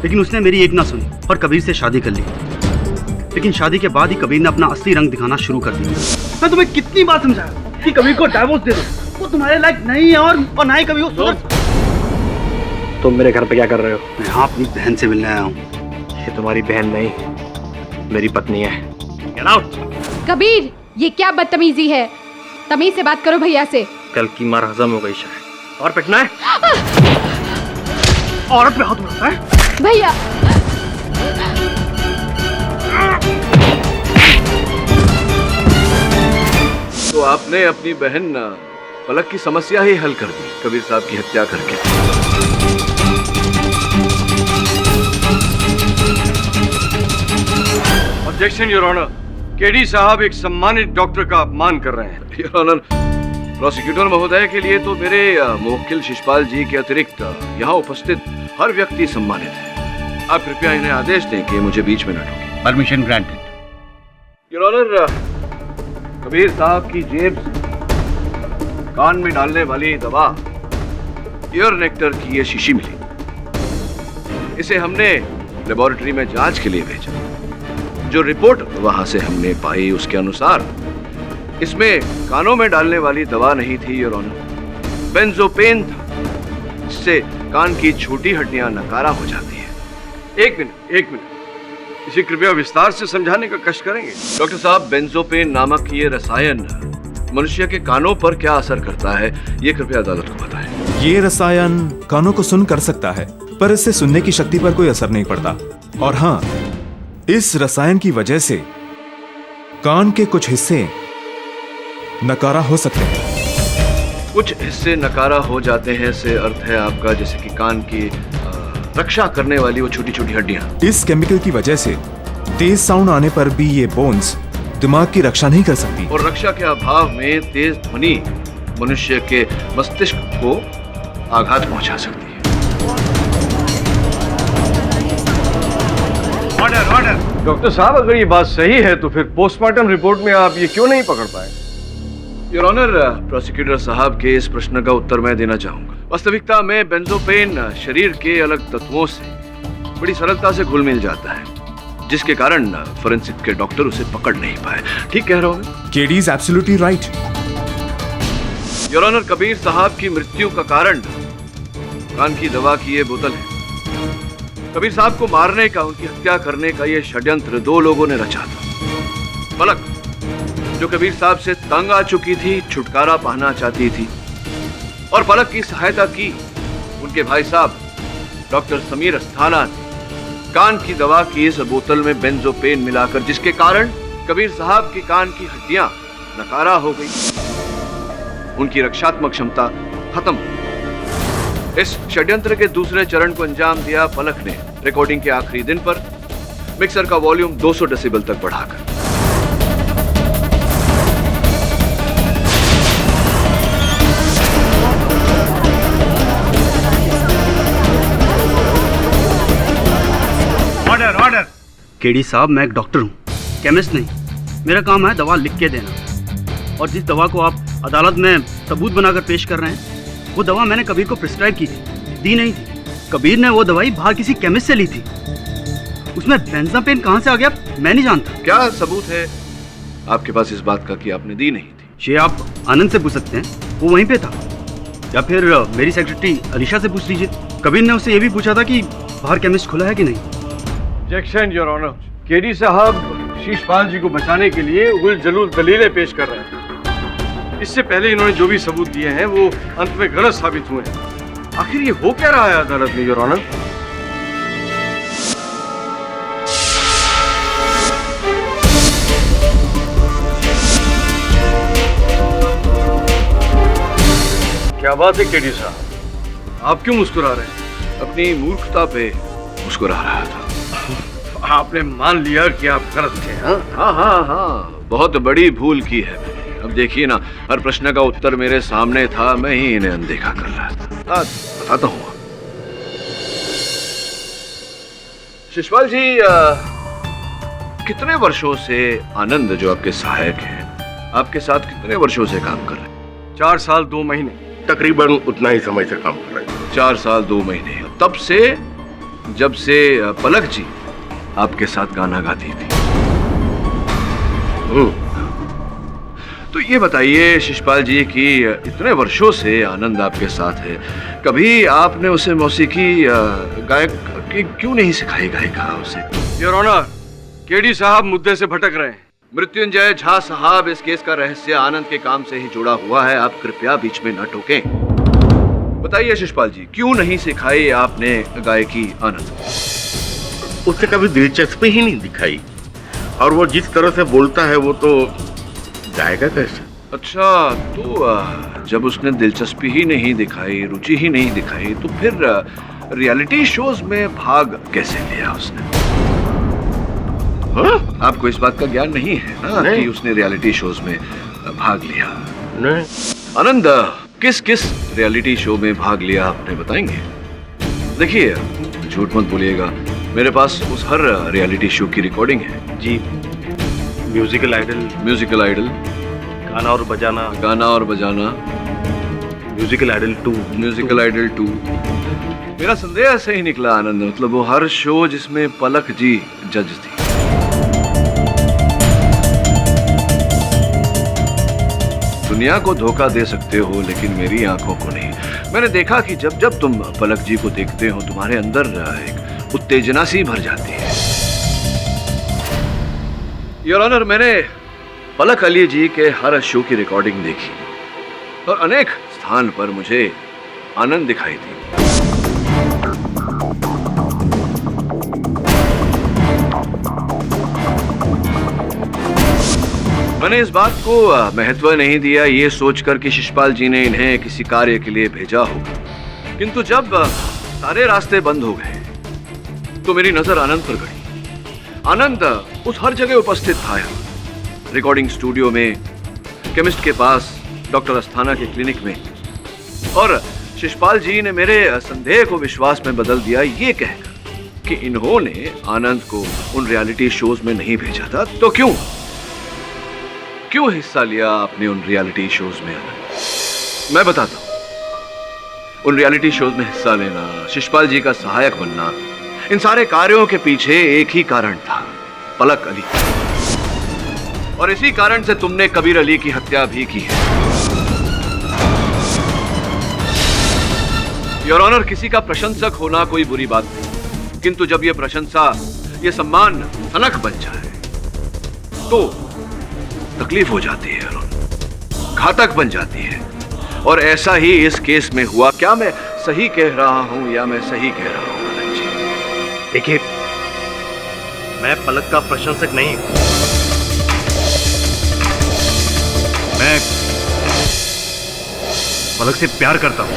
लेकिन उसने मेरी एक ना सुनी और कबीर से शादी कर ली। लेकिन शादी के बाद ही कबीर ने अपना असली रंग दिखाना शुरू कर दिया।
मैं तुम्हें कितनी बार समझाया कि कबीर को डाइवोर्स दे दो, वो तुम्हारे लायक नहीं है, और ना ही कभी वो सुधर।
तुम मेरे घर पे क्या कर रहे हो?
मैं यहाँ अपनी बहन से मिलने आया हूँ।
ये तुम्हारी बहन नहीं, मेरी पत्नी है।
Get out!
कबीर, ये क्या बदतमीजी है? तमीज से बात करो भैया से।
कल की मार हजम हो गई शायद। और पिटना है?
औरत पे हाथ उठाता है
भैया।
तो आपने अपनी बहन पलक की समस्या ही हल कर दी कबीर साहब की हत्या करके।
ऑब्जेक्शन योर ऑनर, केडी साहब एक सम्मानित डॉक्टर का अपमान कर रहे हैं।
योर ऑनर, प्रोसिक्यूटर महोदय के लिए तो मेरे मुवक्किल शिशपाल जी के अतिरिक्त यहाँ उपस्थित हर व्यक्ति सम्मानित है। आप कृपया इन्हें आदेश दें कि मुझे बीच में न टोकें।
Permission granted.
Your honour, Kabir साहब की जेब से कान में डालने वाली दवा ईयर नेक्टर की ये शीशी मिली। इसे हमने लेबोरेटरी में जांच के लिए भेजा। जो रिपोर्ट वहां से हमने पाई उसके अनुसार इसमें कानों में डालने वाली दवा नहीं थी योर ऑनर, बेंजोपेन था, जिससे कान की छोटी हड्डियां नकारा हो जाती है।
एक मिनट, इसे कृपया विस्तार से समझाने का कष्ट करेंगे।
डॉक्टर साहब, बेंजोपेन नामक ये रसायन मनुष्य के कानों पर क्या असर करता है, ये कृपया अदालत को बताएं।
ये रसायन कानों को सुन कर सकता है, पर इससे सुनने की शक्ति पर कोई असर नहीं पड़ता। और हाँ, इस रसायन की वजह से कान के कुछ हिस्से नकारा हो सकते हैं।
कुछ हिस्से नकारा हो जाते हैं से अर्थ है आपका जैसे कि कान की रक्षा करने वाली वो छोटी छोटी हड्डियां।
इस केमिकल की वजह से तेज साउंड आने पर भी ये बोन्स दिमाग की रक्षा नहीं कर सकती,
और रक्षा के अभाव में तेज ध्वनि मनुष्य के मस्तिष्क को आघात पहुंचा सकती है।
ऑर्डर। डॉक्टर साहब, अगर ये बात सही है तो फिर पोस्टमार्टम रिपोर्ट में आप ये क्यों नहीं पकड़ पाए?
योर ऑनर, प्रोसिक्यूटर साहब के इस प्रश्न का उत्तर मैं देना चाहूंगा। वास्तविकता में बेंजोपेन शरीर के अलग तत्वों से बड़ी सरलता से घुल मिल जाता है, जिसके कारण फोरेंसिक के डॉक्टर उसे पकड़ नहीं पाए। ठीक कह रहा हूं?
KD is absolutely right.
Your honour, Kabir साहब की मृत्यु का कारण कान की दवा की ये बोतल है। कबीर साहब को मारने का, उनकी हत्या करने का ये षड्यंत्र दो लोगों ने रचा था। पलक, जो कबीर साहब से तंग आ चुकी थी, छुटकारा पाना चाहती थी, और पलक की सहायता की उनके भाई साहब डॉक्टर समीर अस्थाना ने कान की दवा की इस बोतल में बेंजोपेन मिलाकर, जिसके कारण कबीर साहब की कान की हड्डियां नकारा हो गई, उनकी रक्षात्मक क्षमता खत्म। इस षड्यंत्र के दूसरे चरण को अंजाम दिया पलक ने रिकॉर्डिंग के आखिरी दिन पर मिक्सर का वॉल्यूम 200 डेसिबल तक बढ़ाकर।
ऑर्डर। केडी साहब, मैं एक डॉक्टर हूँ, केमिस्ट नहीं। मेरा काम है दवा लिख के देना, और जिस दवा को आप अदालत में सबूत बनाकर पेश कर रहे हैं, वो दवा मैंने कबीर को प्रिस्क्राइब की थी, दी नहीं थी। कबीर ने वो दवाई बाहर किसी केमिस्ट से ली थी। उसमें बेंजापेन कहाँ से आ गया मैं नहीं जानता।
क्या सबूत है आपके पास इस बात का कि आपने दी नहीं थी?
ये आप आनंद से पूछ सकते हैं, वो वहीं पे था, या फिर मेरी सेक्रेटरी अलीशा से पूछ लीजिए। कबीर ने उससे ये भी पूछा था कि बाहर केमिस्ट खुला है कि नहीं।
ऑब्जेक्शन योर ऑनर, केडी साहब शीशपाल जी को बचाने के लिए उल जलूल दलीलें पेश कर रहे हैं। इससे पहले इन्होंने जो भी सबूत दिए हैं वो अंत में गलत साबित हुए हैं। आखिर ये हो क्या रहा है अदालत में योर ऑनर? क्या बात है केडी साहब, आप क्यों मुस्कुरा रहे हैं?
अपनी मूर्खता पे मुस्कुरा रहा था।
आपने मान लिया कि आप गलत थे?
हाँ, बहुत बड़ी भूल की है मैंने। अब देखिए ना, हर प्रश्न का उत्तर मेरे सामने था, मैं ही इन्हें अनदेखा कर रहा था। बताता हूँ। शिशपाल जी, कितने वर्षों से आनंद जो आपके सहायक हैं, आपके साथ कितने वर्षों से काम कर रहे हैं?
4 साल 2 महीने।
तकरीबन उतना ही समय से काम कर रहे हैं।
4 साल 2 महीने। तब से जब से पलक जी आपके साथ गाना गाती थी। तो ये बताइए शिशपाल जी कि इतने वर्षों से आनंद आपके साथ है, कभी आपने उसे मौसीकी गायक क्यों नहीं सिखाई? गायिका उसे।
योर ऑनर, केडी साहब मुद्दे से भटक रहे हैं।
मृत्युंजय झा साहब, इस केस का रहस्य आनंद के काम से ही जुड़ा हुआ है, आप कृपया बीच में न टोकें। बताइए शिशपाल जी, क्यों नहीं सिखाई आपने गायकी आनंद?
उसे कभी दिलचस्पी ही नहीं दिखाई, और वो जिस तरह से बोलता है वो तो गाएगा कैसे?
अच्छा, तो जब उसने दिलचस्पी ही नहीं दिखाई, रुचि ही नहीं दिखाई, तो फिर रियलिटी शोज में भाग कैसे लिया उसने?
हाँ?
आपको इस बात का ज्ञान नहीं है ना कि उसने रियलिटी शोज में भाग लिया?
नहीं।
आनंद, किस किस रियलिटी शो में भाग लिया आपने बताएंगे? देखिए, झूठ मत बोलिएगा, मेरे पास उस हर रियलिटी शो की रिकॉर्डिंग है।
जी, म्यूजिकल आइडल,
म्यूजिकल आइडल,
गाना और बजाना,
गाना और बजाना,
म्यूजिकल आइडल 2,
म्यूजिकल आइडल 2। मेरा संदेह सही निकला आनंद, मतलब वो हर शो जिसमें पलक जी जज थी। दुनिया को धोखा दे सकते हो लेकिन मेरी आंखों को नहीं। मैंने देखा कि जब जब तुम पलक जी को देखते हो तुम्हारे अंदर एक उत्तेजना सी भर जाती है। योर ऑनर, मैंने पलक अली जी के हर शो की रिकॉर्डिंग देखी और अनेक स्थान पर मुझे आनंद दिखाई दी। मैंने इस बात को महत्व नहीं दिया ये सोचकर कि शिशपाल जी ने इन्हें किसी कार्य के लिए भेजा होगा, किंतु जब सारे रास्ते बंद हो गए तो मेरी नजर आनंद पर गई। आनंद उस हर जगह उपस्थित था, रिकॉर्डिंग स्टूडियो में, केमिस्ट के पास, डॉक्टर अस्थाना के क्लिनिक में, और शिशपाल जी ने मेरे संदेह को विश्वास में बदल दिया ये कहकर कि इन्होंने आनंद को उन रियलिटी शोज में नहीं भेजा था। तो क्यों हिस्सा लिया आपने उन रियलिटी शोज में? मैं बताता हूं। उन रियलिटी शोज में हिस्सा लेना, शिशपाल जी का सहायक बनना, इन सारे कार्यों के पीछे एक ही कारण था, पलक अली। और इसी कारण से तुमने कबीर अली की हत्या भी की है। योर ऑनर, किसी का प्रशंसक होना कोई बुरी बात नहीं, किंतु जब यह प्रशंसा, यह सम्मान सनक बन जाए तो तकलीफ हो जाती है, घातक बन जाती है। और ऐसा ही इस केस में हुआ। क्या मैं सही कह रहा हूं या मैं सही कह रहा हूं आनंद जी?
देखिए, मैं पलक का प्रशंसक नहीं, मैं पलक से प्यार करता हूं।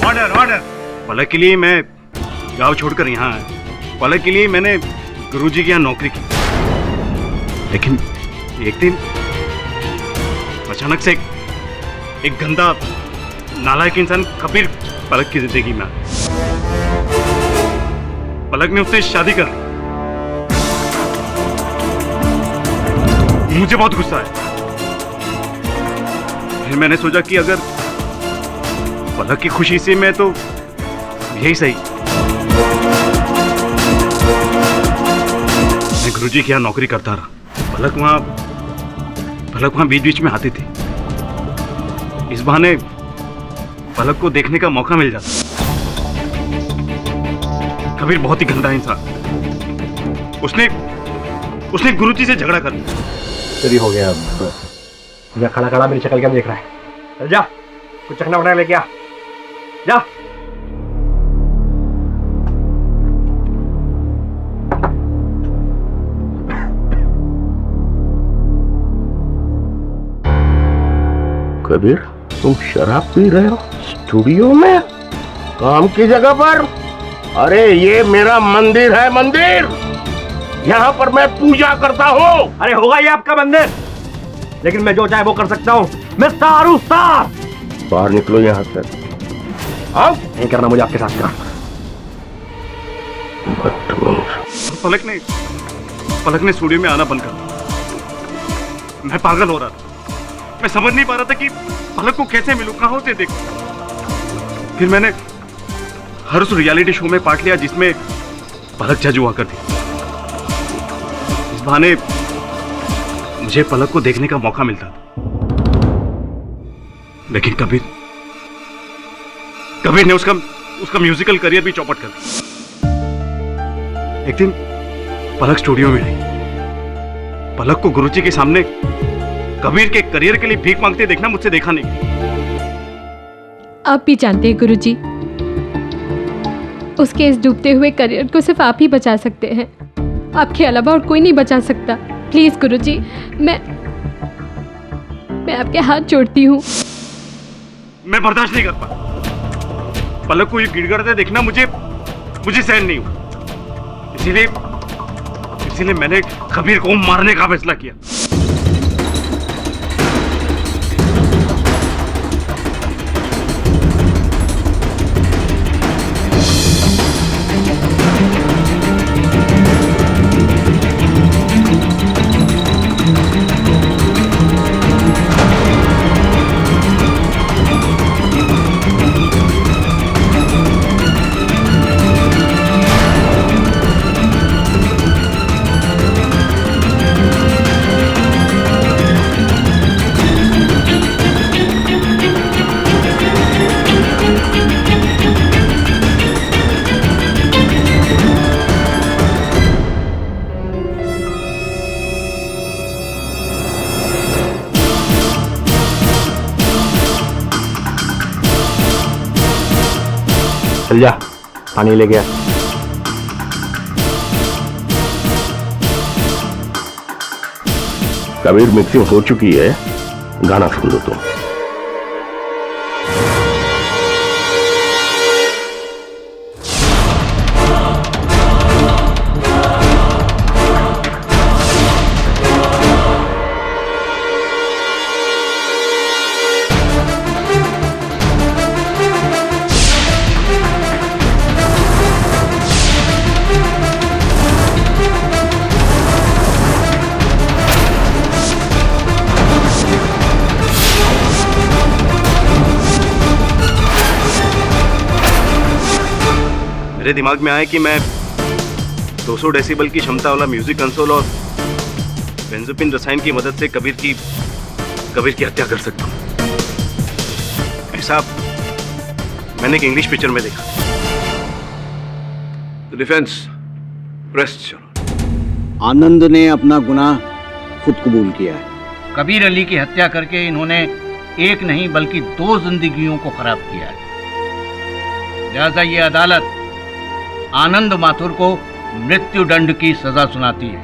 Order, order. पलक के लिए मैं गांव छोड़कर यहाँ आया। पलक के लिए मैंने गुरुजी के यहाँ नौकरी की, लेकिन एक दिन अचानक से एक गंदा नालायक इंसान कबीर पलक की जिंदगी में आया। पलक ने उससे शादी कर ली। मुझे बहुत गुस्सा है। फिर मैंने सोचा कि अगर पलक की खुशी से मैं तो यही सही। मैं गुरुजी के यहाँ नौकरी करता रहा। पलक वहां बीच बीच में आती थी। इस बहाने पलक को देखने का मौका मिल जाता। कबीर बहुत ही गंदा इंसान। उसने गुरुजी से झगड़ा कर लिया।
चली हो गया। अब खड़ा खड़ा मेरी शक्ल क्या देख रहा है? चल जा, कुछ चखना बना लेके आ, जा।
कबीर, तुम शराब पी रहे हो स्टूडियो में, काम की जगह पर? अरे ये मेरा मंदिर है, मंदिर। यहाँ पर मैं पूजा करता हूँ।
अरे होगा ये आपका मंदिर, लेकिन मैं जो चाहे वो कर सकता हूँ। मिस्टर आरुस्तार,
बाहर निकलो यहाँ से। हाँ,
नहीं करना मुझे आपके साथ काम।
पलक ने स्टूडियो में आना बंद कर दिया। मैं पागल हो रहा था। मैं समझ नहीं पा रहा था कि पलक को कैसे मिलूं, कहां से देखूं। फिर मैंने हर उस रियलिटी शो में पार्ट लिया जिसमें पलक जज हुआ करती। इस बहाने मुझे पलक को देखने का मौका मिलता था। लेकिन कबीर ने उसका म्यूजिकल करियर भी चौपट कर दिया। एक दिन पलक स्टूडियो में आई। पलक को गुरुजी के सामने कबीर के करियर के लिए भीख मांगते देखना मुझसे देखा नहीं।
आप भी जानते हैं गुरुजी, उसके इस डूबते हुए करियर को सिर्फ आप ही बचा सकते हैं। आपके अलावा और कोई नहीं बचा सकता। प्लीज गुरुजी, मैं आपके हाथ जोड़ती हूँ।
मैं बर्दाश्त नहीं कर पा। पलक को ये गिड़गिड़ाते देखना मुझे सहन नहीं हुआ। इसीलिए मैंने कबीर को मारने का फैसला किया।
चल जा, पानी ले गया।
कबीर मिक्सिंग हो चुकी है, गाना सुन लो तुम।
मेरे दिमाग में आया कि मैं 200 डेसिबल की क्षमता वाला म्यूजिक कंसोल और बेंजोपिन रसायन की मदद से कबीर की हत्या कर सकता हूं। ऐसा मैंने एक इंग्लिश पिक्चर में देखा।
Defence press.
आनंद ने अपना गुनाह खुद कबूल किया है। कबीर अली की हत्या करके इन्होंने एक नहीं बल्कि 2 जिंदगियों को खराब किया है। लिहाजा ये अदालत आनंद माथुर को मृत्यु दंड की सजा सुनाती है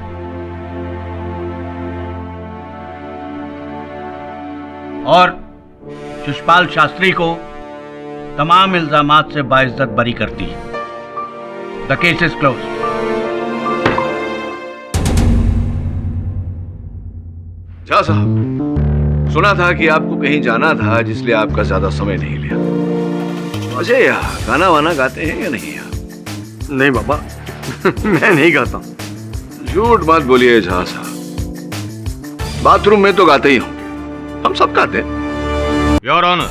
और शिषपाल शास्त्री को तमाम इल्जामात से बाइज्जत बरी करती है। The case is close.
Jha साहब, सुना था कि आपको कहीं जाना था, जिसलिए आपका ज्यादा समय नहीं लिया। अजय, गाना वाना गाते हैं या नहीं?
नहीं बाबा, मैं नहीं गाता।
झूठ मत बोलिए झा साहब, बाथरूम में तो गाते ही होंगे, हम सब गाते हैं।
योर ऑनर,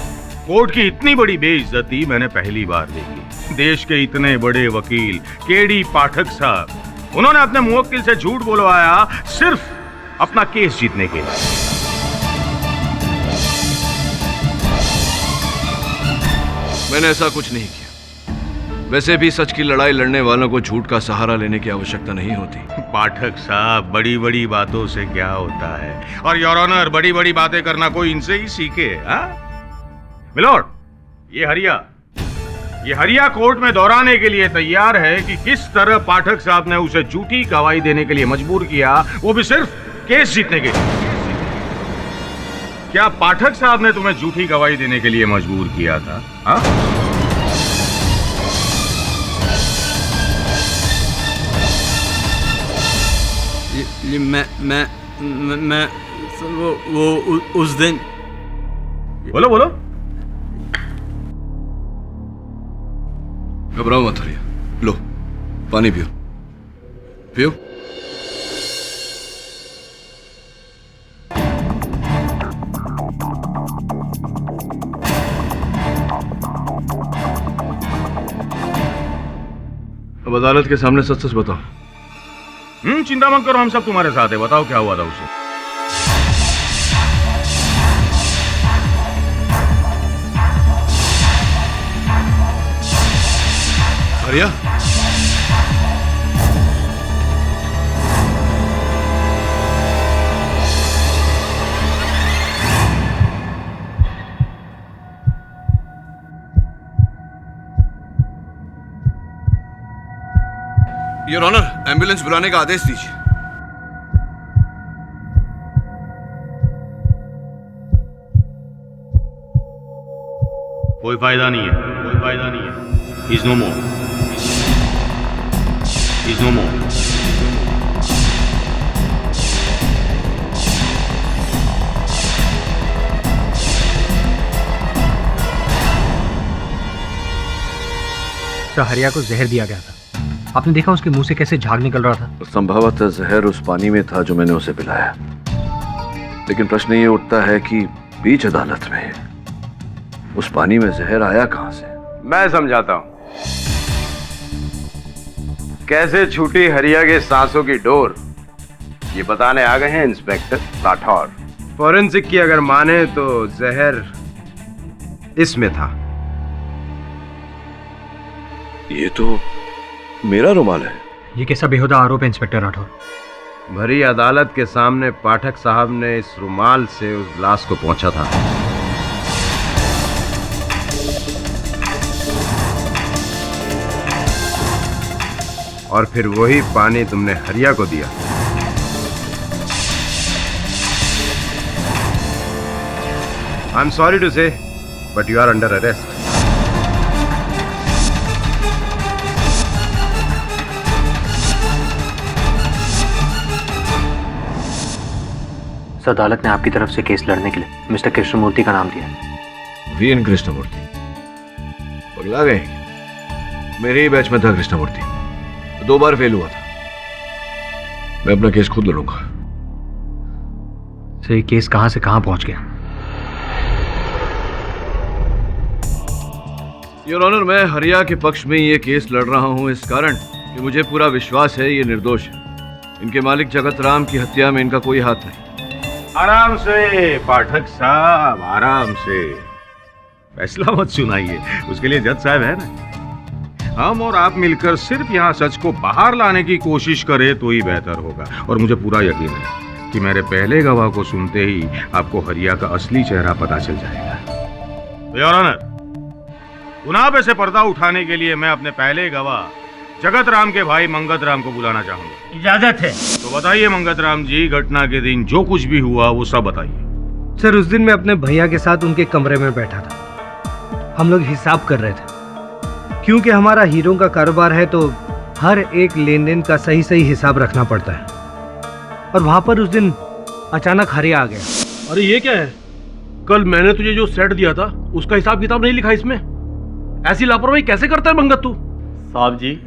कोर्ट की इतनी बड़ी बेइज्जती मैंने पहली बार देखी। देश के इतने बड़े वकील केडी पाठक साहब, उन्होंने अपने मुवक्किल से झूठ बोलवाया सिर्फ अपना केस जीतने के लिए।
मैंने ऐसा कुछ नहीं किया। वैसे भी सच की लड़ाई लड़ने वालों को झूठ का सहारा लेने की आवश्यकता नहीं होती।
पाठक साहब, बड़ी बड़ी बातों से क्या होता है? और योर ऑनर, बड़ी बड़ी बातें करना कोई इनसे ही सीखे। मिलोड, ये हरिया कोर्ट में दोहराने के लिए तैयार है कि किस तरह पाठक साहब ने उसे झूठी गवाही देने के लिए मजबूर किया, वो भी सिर्फ केस जीतने के लिए। क्या पाठक साहब ने तुम्हें झूठी गवाही देने के लिए मजबूर किया था?
मैं वो उस दिन।
बोलो।
घबराओ मत हरिया, लो पानी पियो। अब अदालत के सामने सच सच बताओ।
चिंता मत करो, हम सब तुम्हारे साथ है। बताओ क्या हुआ था उसे।
हरिया, योर ऑनर, एम्बुलेंस बुलाने का आदेश दीजिए।
कोई फायदा नहीं है, कोई फायदा नहीं है। He's no more. He's no more.
Sir, हरिया को जहर दिया गया था। आपने देखा उसके मुंह से कैसे झाग निकल रहा था?
संभवतः जहर उस पानी में था जो मैंने उसे पिलाया। लेकिन प्रश्न ये उठता है कि बीच अदालत में उस पानी में जहर आया कहां से?
मैं समझाता हूं। कैसे छूटी हरिया के सांसों की डोर, ये बताने आ गए हैं इंस्पेक्टर राठौर। फॉरेंसिक की अगर माने तो जहर इसमें था।
ये तो मेरा रुमाल है।
ये कैसा बेहुदा आरोप है इंस्पेक्टर राठौर?
भरी अदालत के सामने पाठक साहब ने इस रुमाल से उस ग्लास को पहुंचा था। और फिर वही पानी तुमने हरिया को दिया। I am sorry to say, but you are under arrest.
अदालत ने आपकी तरफ से केस लड़ने के लिए मिस्टर कृष्णमूर्ति का नाम दिया।
वीएन कृष्णमूर्ति पगला गए? मेरे ही बैच में था कृष्णमूर्ति, 2 बार फेल हुआ था। मैं अपना केस खुद लड़ूंगा।
सर, ये केस कहां से कहां पहुंच गया?
योर ऑनर, मैं हरिया के पक्ष में ये केस लड़ रहा हूं इस कारण कि मुझे पूरा विश्वास है ये निर्दोष है। इनके मालिक जगत राम की हत्या में इनका कोई हाथ नहीं।
आराम से पाठक साहब, आराम से। फैसला मत सुनाइए, उसके लिए जज साहब है ना। हम और आप मिलकर सिर्फ यहाँ सच को बाहर लाने की कोशिश करें तो ही बेहतर होगा। और मुझे पूरा यकीन है कि मेरे पहले गवाह को सुनते ही आपको हरिया का असली चेहरा पता चल जाएगा। योर ऑनर, गुनाह पे से पर्दा उठाने के लिए मैं अपने पहले गवाह जगत राम के भाई मंगत राम को बुलाना चाहूंगा।
इजाजत है
तो बताइए मंगत राम जी, घटना के दिन जो कुछ भी हुआ वो सब बताइए।
सर, उस दिन मैं अपने भैया के साथ उनके कमरे में बैठा था। हम लोग हिसाब कर रहे थे। क्योंकि हमारा हीरो का कारोबार है तो हर एक लेन देन का सही सही हिसाब रखना पड़ता है। और वहां पर उस दिन अचानक हरिया आ गया।
अरे ये क्या है? कल मैंने तुझे जो सेट दिया था उसका हिसाब किताब नहीं लिखा इसमें। ऐसी लापरवाही कैसे करता है मंगत तू?
साहब जी,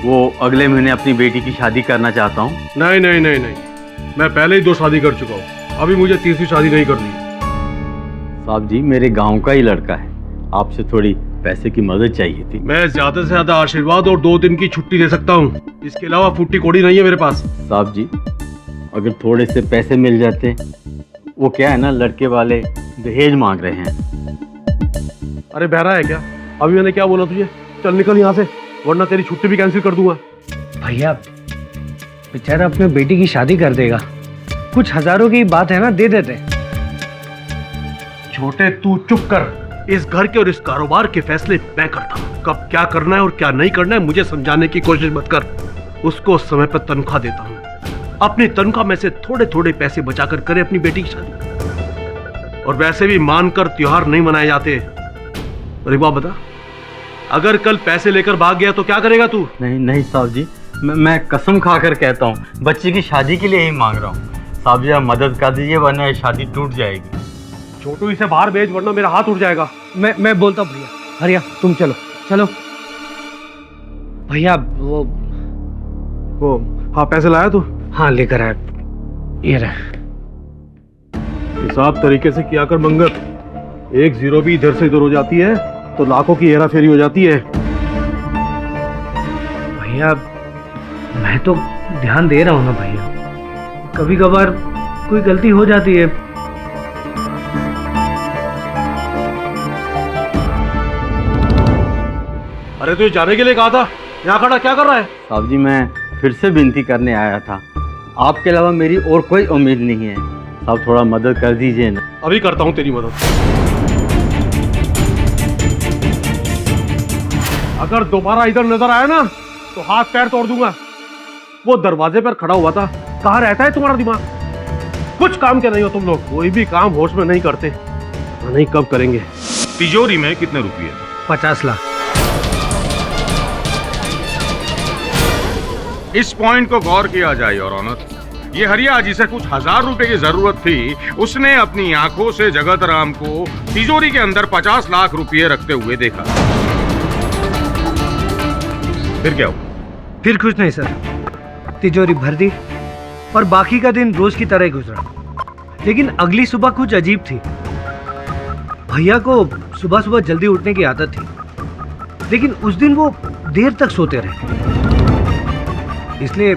वो अगले महीने अपनी बेटी की शादी करना चाहता हूँ।
नहीं नहीं नहीं नहीं, मैं पहले ही 2 शादी कर चुका हूँ। अभी मुझे 3री शादी नहीं करनी है।
साहब जी, मेरे गांव का ही लड़का है, आपसे थोड़ी पैसे की मदद चाहिए थी।
मैं ज्यादा से ज्यादा आशीर्वाद और 2 दिन की छुट्टी दे सकता हूँ, इसके अलावा फुट्टी कोड़ी नहीं है मेरे पास।
साहब जी, अगर थोड़े से पैसे मिल जाते। वो क्या है ना, लड़के वाले दहेज मांग रहे हैं।
अरे बहरा है क्या? अभी मैंने क्या बोला तुझे? चल निकल यहाँ से, वरना तेरी छुट्टी भी कैंसिल कर दूंगा।
भैया, बेचारा अपने बेटी की शादी कर देगा। कुछ हजारों की बात है ना, दे देते।
छोटे, तू चुप कर। इस घर के और इस कारोबार के फैसले मैं करता हूँ। कब क्या करना है और क्या नहीं करना है मुझे समझाने की कोशिश मत कर। उसको समय पर तनख्वाह देता हूँ। अपनी तनख्वाह में से थोड़े थोड़े पैसे बचाकर करे अपनी बेटी की शादी। और वैसे भी मानकर त्योहार नहीं मनाए जाते। अरे बात बता, अगर कल पैसे लेकर भाग गया तो क्या करेगा तू?
नहीं नहीं साहब जी, मैं कसम खाकर कहता हूँ, बच्चे की शादी के लिए ही मांग रहा हूँ। साहब जी, आप मदद कर दीजिए वरना ये शादी टूट जाएगी।
छोटू, इसे बाहर भेज वरना मेरा हाथ उठ जाएगा।
मैं बोलता हूँ भैया। हरिया, तुम चलो चलो। भैया वो
हाँ, पैसे लाया तू?
हाँ, लेकर आया। ये रहे।
हिसाब तरीके से किया कर मंगत। 1 0 भी इधर से इधर हो जाती है तो लाखों की हेरा फेरी हो जाती है।
भैया, मैं तो ध्यान दे रहा हूँ ना भैया। कभी कभार कोई गलती हो जाती है।
अरे तुझे जाने के लिए कहा था, यहाँ खड़ा क्या कर रहा है?
साहब जी, मैं फिर से विनती करने आया था। आपके अलावा मेरी और कोई उम्मीद नहीं है। साहब, थोड़ा मदद कर दीजिए ना।
अभी करता हूँ तेरी मदद। अगर दोबारा इधर नजर आया ना तो हाथ पैर तोड़ दूंगा। वो दरवाजे पर खड़ा हुआ था। कहाँ रहता है तुम्हारा दिमाग? कुछ काम के नहीं हो तुम लोग, कोई भी काम होश में नहीं करते। नहीं कब करेंगे।
तिजोरी में कितने रुपये?
50 लाख।
इस पॉइंट को गौर किया जाए योर ऑनर। ये हरिया जिसे कुछ 1000 रुपए की जरूरत थी, उसने अपनी आंखों से जगत राम को तिजोरी के अंदर 50 लाख रुपए रखते हुए देखा। फिर क्या हुआ?
फिर कुछ नहीं सर, तिजोरी भर दी और बाकी का दिन रोज की तरह गुजरा। लेकिन अगली सुबह कुछ अजीब थी। भैया को सुबह सुबह जल्दी उठने की आदत थी, लेकिन उस दिन वो देर तक सोते रहे। इसलिए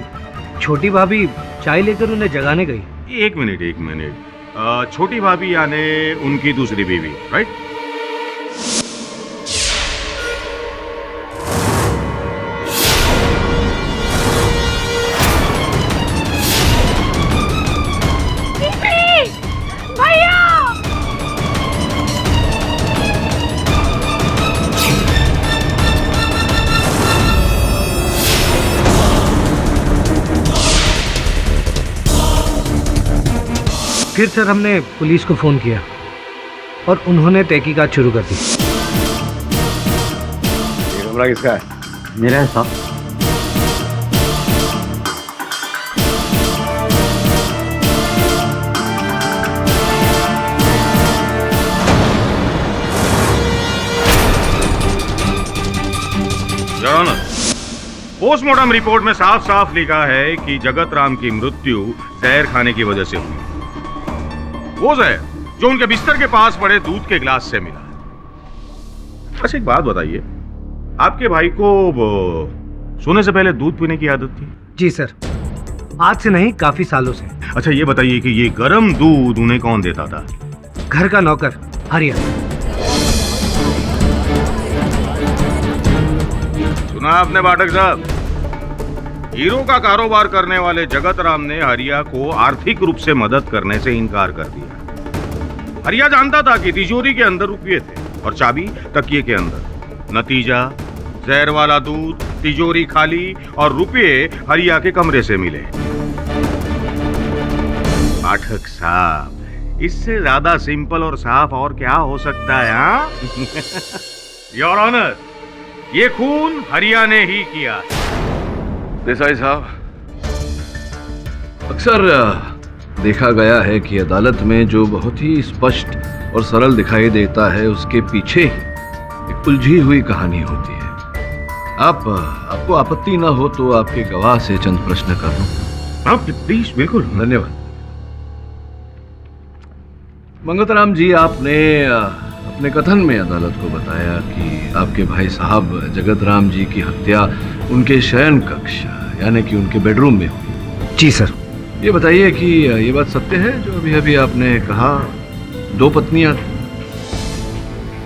छोटी भाभी चाय लेकर उन्हें जगाने गई।
एक मिनट। छोटी भाभी यानी उनकी दूसरी बीवी, राइट?
फिर सर हमने पुलिस को फोन किया और उन्होंने तहकीकात शुरू कर दी।
ये कमरा किसका है?
मेरा है साहब।
योर ऑनर, पोस्टमार्टम रिपोर्ट में साफ साफ लिखा है कि जगत राम की मृत्यु जहर खाने की वजह से हुई। वो जहर जो उनके बिस्तर के पास पड़े दूध के गिलास से मिला। अच्छा एक बात बताइए, आपके भाई को सोने से पहले दूध पीने की आदत थी?
जी सर, आज से नहीं काफी सालों से।
अच्छा ये बताइए कि ये गर्म दूध उन्हें कौन देता था?
घर का नौकर हरिया।
सुना आपने पाठक साहब, हीरो का कारोबार करने वाले जगत राम ने हरिया को आर्थिक रूप से मदद करने से इनकार कर दिया। हरिया जानता था कि तिजोरी के अंदर रुपये थे और चाबी तकिए के अंदर। नतीजा, जहर वाला दूध, तिजोरी खाली और रुपये हरिया के कमरे से मिले। पाठक साहब, इससे ज्यादा सिंपल और साफ और क्या हो सकता है? हाँ? योर ऑनर, ये खून हरिया ने ही किया।
देसाई साहब, अक्सर देखा गया है कि अदालत में जो बहुत ही स्पष्ट और सरल दिखाई देता है, उसके पीछे एक उलझी हुई कहानी होती है। आपको आपत्ति ना हो तो आपके गवाह से चंद प्रश्न कर लूं?
हाँ प्लीज, बिल्कुल।
धन्यवाद। मंगतराम जी, आपने अपने कथन में अदालत को बताया कि आपके भाई साहब जगत राम जी की हत्या उनके शयन कक्ष यानी कि उनके बेडरूम में हुई।
जी सर।
ये बताइए कि ये बात सत्य है जो अभी अभी आपने कहा 2 पत्नियां?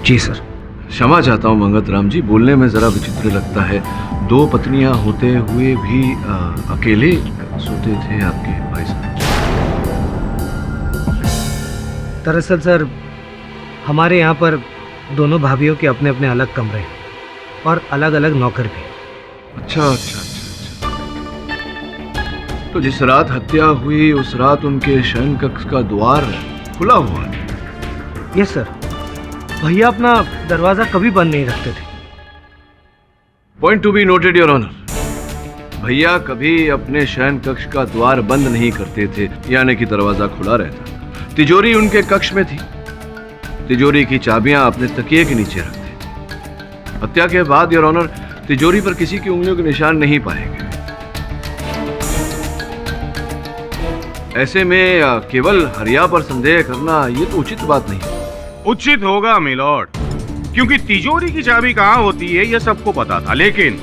जी सर।
क्षमा चाहता हूँ मंगतराम जी, बोलने में जरा विचित्र लगता है। 2 पत्नियां होते हुए भी अकेले सोते थे आपके भाई साहब?
दरअसल सर, हमारे यहाँ पर दोनों भाभीियों के अपने अपने अलग कमरे और अलग अलग नौकर भी।
अच्छा। तो जिस रात हत्या हुई उस रात उनके शयन कक्ष का द्वार खुला हुआ था?
यस सर, भैया अपना दरवाजा कभी बंद नहीं रखते थे।
Point to be noted your honour. भैया कभी अपने शयन कक्ष का द्वार बंद नहीं करते थे, यानी कि दरवाजा खुला रहता। तिजोरी उनके कक्ष में थी। तिजोरी की चाबियां अपने तकिए के नीचे रखते थे। हत्या के बाद योर ऑनर, तिजोरी पर किसी की उंगलियों के निशान नहीं पाए गए। ऐसे में केवल हरिया पर संदेह करना ये तो उचित बात नहीं।
उचित होगा मिलॉर्ड, क्योंकि तिजोरी की चाबी कहाँ होती है ये सबको पता था, लेकिन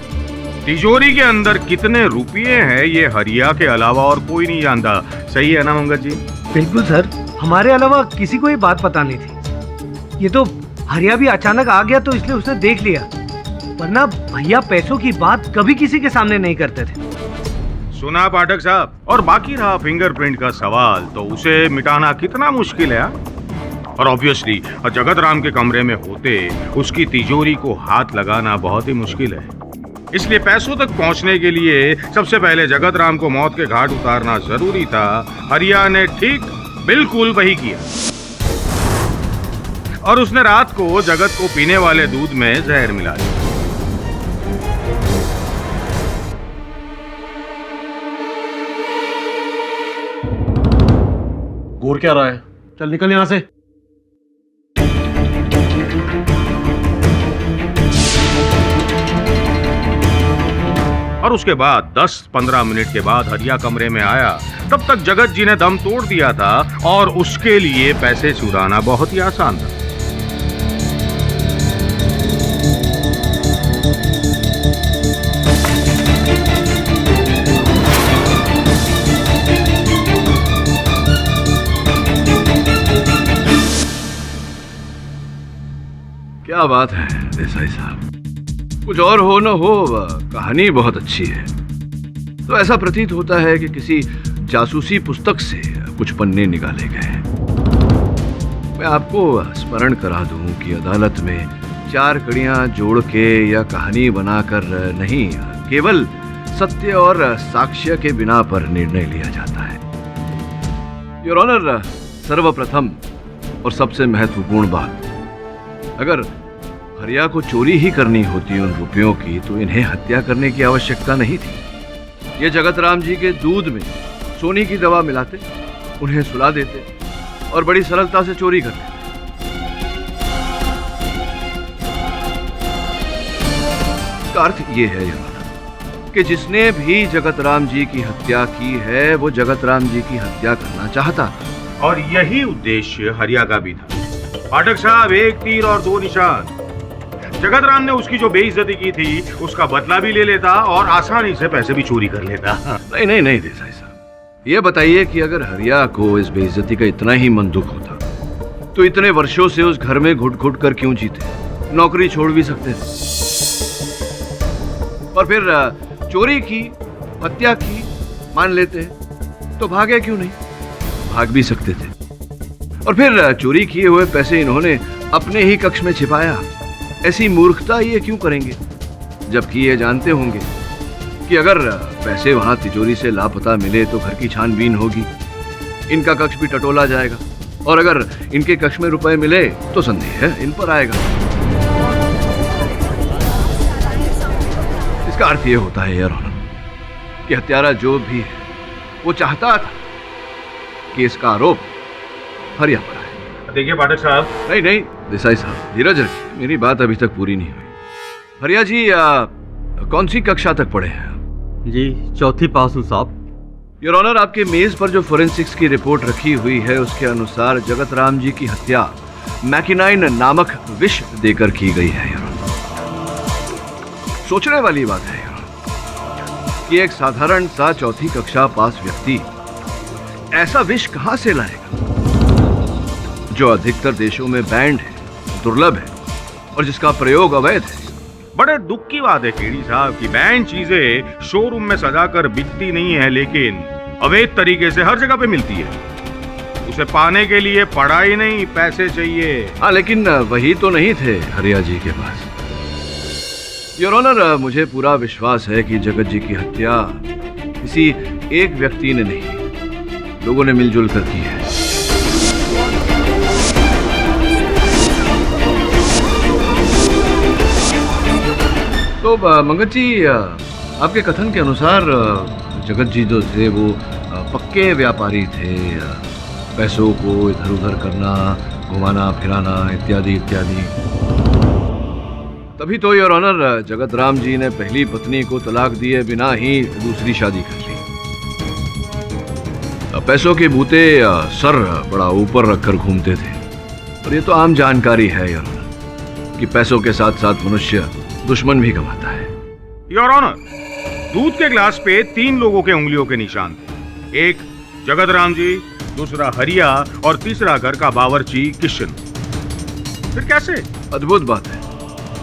तिजोरी के अंदर कितने रुपये हैं ये हरिया के अलावा और कोई नहीं जानता। सही है ना मंगत जी?
बिल्कुल सर, हमारे अलावा किसी को ये बात पता नहीं थी। ये तो हरिया भी अचानक आ गया तो इसलिए उसने देख लिया, वरना भैया पैसों की बात कभी किसी के सामने नहीं करते थे।
सुना पाठक साहब, और बाकी रहा फिंगरप्रिंट का सवाल, तो उसे मिटाना कितना मुश्किल है। और ऑब्वियसली जगत राम के कमरे में होते उसकी तिजोरी को हाथ लगाना बहुत ही मुश्किल है। इसलिए पैसों तक पहुंचने के लिए सबसे पहले जगत राम को मौत के घाट उतारना जरूरी था। हरिया ने ठीक बिल्कुल वही किया और उसने रात को जगत को पीने वाले दूध में जहर मिला दिया।
घूर क्या रहा है? चल निकल यहां से।
और उसके बाद 10-15 मिनट के बाद हरिया कमरे में आया। तब तक जगत जी ने दम तोड़ दिया था और उसके लिए पैसे चुराना बहुत ही आसान था।
क्या बात है देसाई साहब, कुछ और हो न हो कहानी बहुत अच्छी है। तो ऐसा प्रतीत होता है कि किसी जासूसी पुस्तक से कुछ पन्ने निकाले गए हैं। मैं आपको स्मरण करा दूं कि अदालत में 4 कड़ियां जोड़ के या कहानी बनाकर नहीं, केवल सत्य और साक्ष्य के बिना पर निर्णय लिया जाता है। योर ऑनर, सर्वप्रथम और सबसे महत्वपूर्ण बात, अगर हरिया को चोरी ही करनी होती उन रुपयों की तो इन्हें हत्या करने की आवश्यकता नहीं थी। ये जगत राम जी के दूध में सोने की दवा मिलाते, उन्हें सुला देते और बड़ी सरलता से चोरी कर लेते। इसका अर्थ ये है कि जिसने भी जगत राम जी की हत्या की है वो जगत राम जी की हत्या करना चाहता
और यही उद्देश्य हरिया का भी था। पाठक साहब, एक तीर और 2 निशान। जगत राम ने उसकी जो बेइज्जती की थी उसका बदला भी ले लेता और आसानी से पैसे भी चोरी कर लेता।
नहीं देसाई साहब, ये बताइए कि अगर हरिया को इस बेइज्जती का इतना ही मन दुख होता तो इतने वर्षों से उस घर में घुट घुट कर क्यों जीते? नौकरी छोड़ भी सकते थे। और फिर चोरी की, हत्या की मान लेते तो भागे क्यों नहीं? भाग भी सकते थे। और फिर चोरी किए हुए पैसे इन्होंने अपने ही कक्ष में छिपाया। ऐसी मूर्खता ये क्यों करेंगे, जबकि ये जानते होंगे कि अगर पैसे वहां तिजोरी से लापता मिले तो घर की छानबीन होगी, इनका कक्ष भी टटोला जाएगा और अगर इनके कक्ष में रुपए मिले तो संदेह इन पर आएगा। इसका अर्थ ये होता है यार कि हत्यारा जो भी है वो चाहता था कि इसका आरोप हरिया पर आए।
देखिए पाठक साहब,
नहीं देसाई साहब, धीरज रखिए, मेरी बात अभी तक पूरी नहीं हुई। हरिया जी कौन सी कक्षा तक पढ़े हैं?
जी 4th पास हूँ साहब।
योर ऑनर, आपके मेज पर जो फोरेंसिक्स की रिपोर्ट रखी हुई है उसके अनुसार जगत राम जी की हत्या मैकिनाइन नामक विष देकर की गई है। योर ऑनर, सोचने वाली बात है कि एक साधारण सा 4th कक्षा पास व्यक्ति ऐसा विष कहां से लाएगा जो अधिकतर देशों में बैंड है, दुर्लभ है और जिसका प्रयोग अवैध है।
बड़े दुख की बात है केडी साहब कि बैंड चीजें शोरूम में सजाकर बिकती नहीं है, लेकिन अवैध तरीके से हर जगह पे मिलती है। उसे पाने के लिए पढ़ाई नहीं, पैसे चाहिए।
हाँ, लेकिन वही तो नहीं थे हरिया जी के पास। योर ऑनर, मुझे पूरा विश्वास है कि जगत जी की हत्या किसी एक व्यक्ति ने नहीं, लोगों ने मिलजुल कर की है। तो मंगत जी, आपके कथन के अनुसार जगत जी जो थे वो पक्के व्यापारी थे, पैसों को इधर उधर करना, घुमाना फिराना इत्यादि इत्यादि। तभी तो योर ऑनर जगत राम जी ने पहली पत्नी को तलाक दिए बिना ही दूसरी शादी कर ली। पैसों के बूते सर बड़ा ऊपर रखकर घूमते थे और ये तो आम जानकारी है योर ऑनर कि पैसों के साथ साथ मनुष्य दुश्मन भी कमाता है।
योर ऑनर, दूध के गिलास पे 3 लोगों के उंगलियों के निशान थे। एक जगत राम जी, दूसरा हरिया और तीसरा घर का बावर्ची किशन। फिर कैसे?
अद्भुत बात है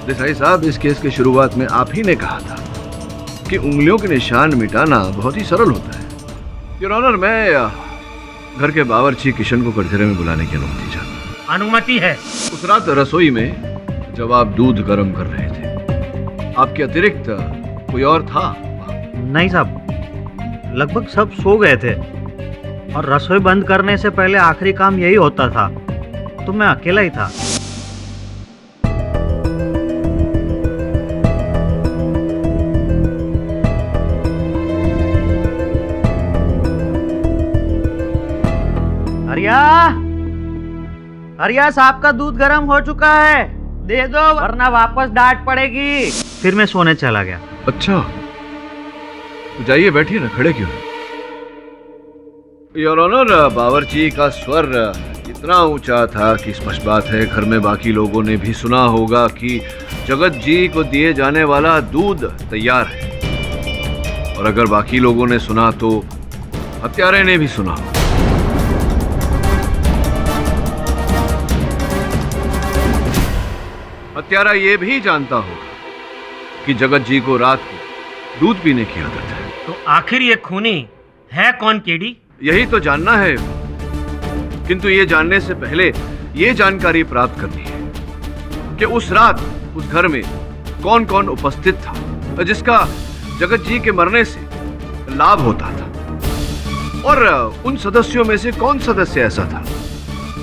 देसाई साहब, इस केस की शुरुआत में आप ही ने कहा था कि उंगलियों के निशान मिटाना बहुत ही सरल होता है। योर ऑनर, मैं घर के बावर्ची किशन को कटघरे में बुलाने की अनुमति चाहता।
अनुमति है।
उस रात रसोई में जब आप दूध गर्म कर रहे थे, आपके अतिरिक्त कोई और था?
नहीं साहब, लगभग सब सो गए थे और रसोई बंद करने से पहले आखिरी काम यही होता था, तो मैं अकेला ही था। हरिया, हरिया साहब का दूध गर्म हो चुका है, दे दो वरना वापस डांट पड़ेगी। फिर मैं सोने चला गया।
अच्छा, तो जाइए बैठिए ना, खड़े क्यों? योर ऑनर, बावर्ची का स्वर इतना ऊंचा था कि स्पष्ट बात है घर में बाकी लोगों ने भी सुना होगा कि जगत जी को दिए जाने वाला दूध तैयार है। और अगर बाकी लोगों ने सुना तो हत्यारे ने भी सुना। हत्यारा ये भी जानता होगा कि जगत जी को रात को दूध पीने की आदत है।
तो आखिर ये खूनी है कौन केडी?
यही तो जानना है, किंतु ये जानने से पहले ये जानकारी प्राप्त करनी है कि उस रात उस घर में कौन कौन उपस्थित था जिसका जगत जी के मरने से लाभ होता था, और उन सदस्यों में से कौन सदस्य ऐसा था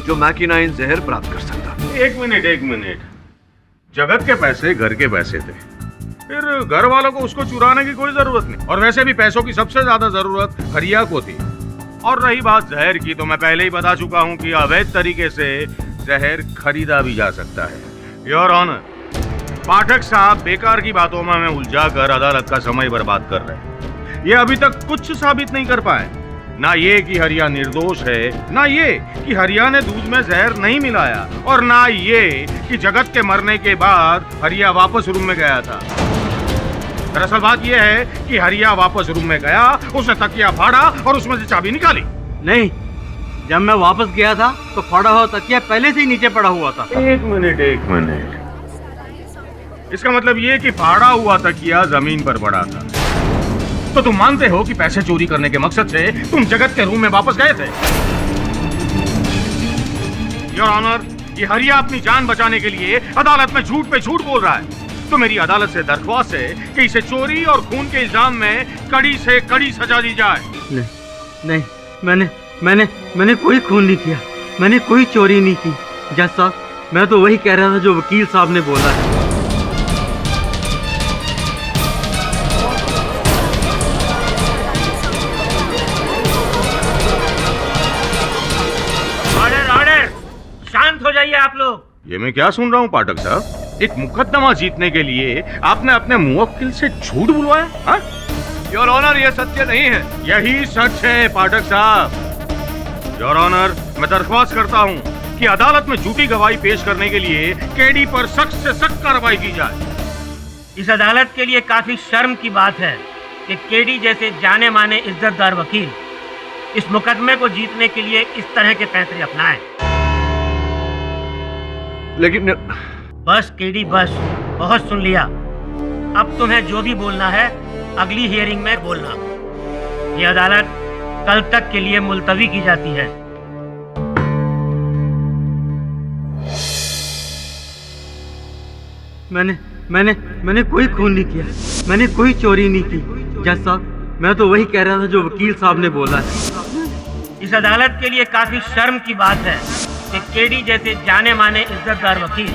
जो मैकिनाइन जहर प्राप्त कर सकता।
एक मिनट, जगत के पैसे घर के पैसे थे, फिर घर वालों को उसको चुराने की कोई जरूरत नहीं। और वैसे भी पैसों की सबसे ज्यादा जरूरत हरिया को थी। और रही बात जहर की, तो मैं पहले ही बता चुका हूं कि अवैध तरीके से जहर खरीदा भी जा सकता है। योर ऑनर, पाठक साहब बेकार की बातों में हमें उलझा कर अदालत का समय बर्बाद कर रहे हैं। ये अभी तक कुछ साबित नहीं कर पाए, ना ये कि हरिया निर्दोष है, ना ये कि हरिया ने दूध में जहर नहीं मिलाया, और ना ये कि जगत के मरने के बाद हरिया वापस रूम में गया था। दरअसल बात यह है कि हरिया वापस रूम में गया, उसने तकिया फाड़ा और उसमें से चाबी निकाली।
नहीं, जब मैं वापस गया था तो फाड़ा हुआ तकिया पहले से ही नीचे पड़ा हुआ था।
एक मिनट, इसका मतलब ये कि फाड़ा हुआ तकिया जमीन पर पड़ा था। तो तुम मानते हो कि पैसे चोरी करने के मकसद से तुम जगत के रूम में वापस गए थे? योर ऑनर, ये हरिया अपनी जान बचाने के लिए अदालत में झूठ पे झूठ बोल रहा है। तो मेरी अदालत से दरख्वास्त है कि इसे चोरी और खून के इल्जाम में कड़ी से कड़ी सजा दी जाए।
नहीं, मैंने कोई खून नहीं किया, मैंने कोई चोरी नहीं की। जज साहब, मैं तो वही कह रहा था जो वकील साहब ने बोला है।
शांत हो जाइए आप लोग।
ये मैं क्या सुन रहा हूँ पाठक साहब? एक मुकदमा जीतने के लिए आपने अपने मुवक्किल से झूठ बुलवाया?
योर ऑनर, ये सत्य नहीं है।
यही सच है पाठक साहब। योर ऑनर, मैं दरख्वास्त करता हूँ कि अदालत में झूठी गवाही पेश करने के लिए केडी पर सख्त से सख्त कार्रवाई की जाए।
इस अदालत के लिए काफी शर्म की बात है कि केडी जैसे जाने माने इज्जतदार वकील इस मुकदमे को जीतने के लिए इस तरह के पैंतरे अपनाए।
लेकिन
बस केडी, बस, बहुत सुन लिया। अब तुम्हें जो भी बोलना है अगली हियरिंग में बोलना। ये अदालत कल तक के लिए मुलतवी की जाती है।
मैंने कोई खून नहीं किया, मैंने कोई चोरी नहीं की। जज साहब, मैं तो वही कह रहा था जो वकील साहब ने बोला है।
इस अदालत के लिए काफी शर्म की बात है कि केडी जैसे जाने माने इज्जतदार वकील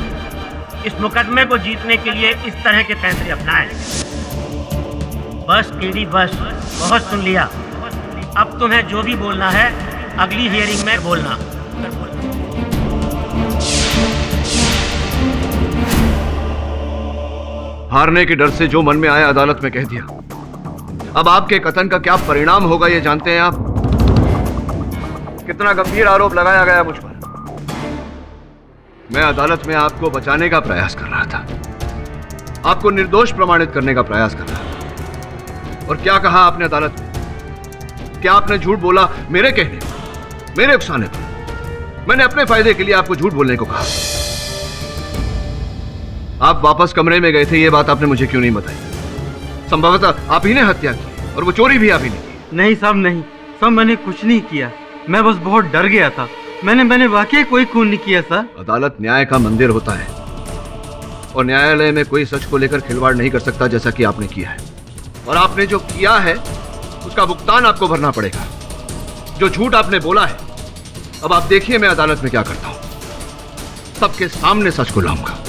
इस मुकदमे को जीतने के लिए इस तरह के पैंतरे अपनाए। बस केडी, बस, बहुत सुन लिया। अब तुम्हें जो भी बोलना है अगली हियरिंग में बोलना।
हारने के डर से जो मन में आया अदालत में कह दिया। अब आपके कथन का क्या परिणाम होगा ये जानते हैं आप? कितना गंभीर आरोप लगाया गया मुझ पर। मैं अदालत में आपको बचाने का प्रयास कर रहा था, आपको निर्दोष प्रमाणित करने का प्रयास कर रहा था। और क्या कहा आपने अदालत में? क्या आपने झूठ बोला मेरे कहने पर, मेरे उकसाने पर? मैंने अपने फायदे के लिए आपको झूठ बोलने को कहा। आप वापस कमरे में गए थे, यह बात आपने मुझे क्यों नहीं बताई? संभवतः आप ही ने हत्या की और वो चोरी भी आप ही ने की।
नहीं साहब, नहीं साहब, मैंने कुछ नहीं किया। मैं बस बहुत डर गया था। मैंने वाकई कोई खून नहीं किया सर।
अदालत न्याय का मंदिर होता है और न्यायालय में कोई सच को लेकर खिलवाड़ नहीं कर सकता जैसा कि आपने किया है। और आपने जो किया है उसका भुगतान आपको भरना पड़ेगा। जो झूठ आपने बोला है, अब आप देखिए मैं अदालत में क्या करता हूं। सबके सामने सच को लाऊंगा।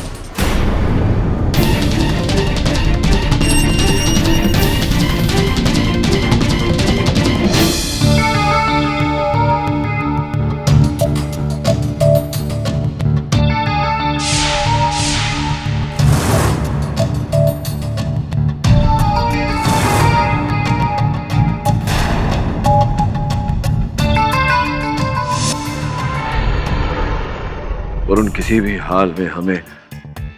वरुण, किसी भी हाल में हमें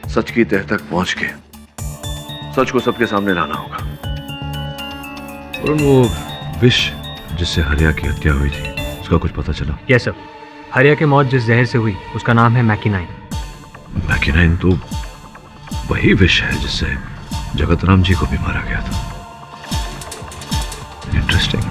सच की तह तक पहुंच के सच को सबके सामने लाना होगा। वरुण, वो विष जिससे हरिया की हत्या हुई थी, उसका कुछ पता चला?
यस सर, हरिया की मौत जिस जहर से हुई उसका नाम है मैकिनाइन।
मैकिनाइन तो वही विष है जिससे जगत राम जी को भी मारा गया था। इंटरेस्टिंग।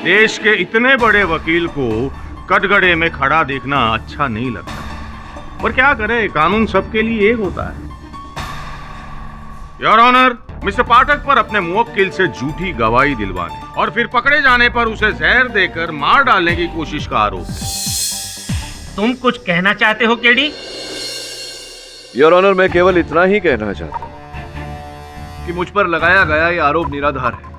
देश के इतने बड़े वकील को कटघरे में खड़ा देखना अच्छा नहीं लगता, पर क्या करें, कानून सबके लिए एक होता है। योर ऑनर, मिस्टर पाठक पर अपने मुवक्किल से झूठी गवाही दिलवाने और फिर पकड़े जाने पर उसे जहर देकर मार डालने की कोशिश का आरोप है।
तुम कुछ कहना चाहते हो केडी?
योर ऑनर, मैं केवल इतना ही कहना चाहता हूं कि मुझ पर लगाया गया ये आरोप निराधार है।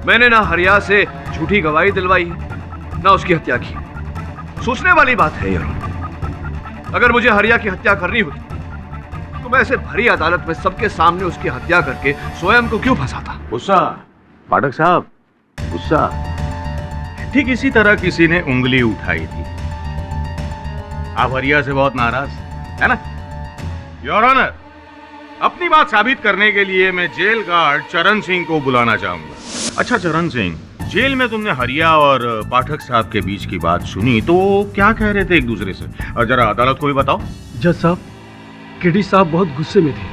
मैंने ना हरिया से झूठी गवाही दिलवाई है, ना उसकी हत्या की। सोचने वाली बात है योर ऑनर, अगर मुझे हरिया की हत्या करनी होती तो मैं ऐसे भरी अदालत में सबके सामने उसकी हत्या करके स्वयं को क्यों फंसाता?
गुस्सा पाठक साहब, गुस्सा। ठीक इसी तरह किसी ने उंगली उठाई थी। आप हरिया से बहुत नाराज है ना? योर ऑनर, अपनी बात साबित करने के लिए मैं जेल गार्ड चरण सिंह को बुलाना चाहूंगा। अच्छा चरण सिंह, जेल में तुमने हरिया और पाठक साहब के बीच की बात सुनी तो क्या कह रहे थे एक दूसरे से? और जरा अदालत को भी बताओ।
जज साहब, केडी साहब बहुत गुस्से में थे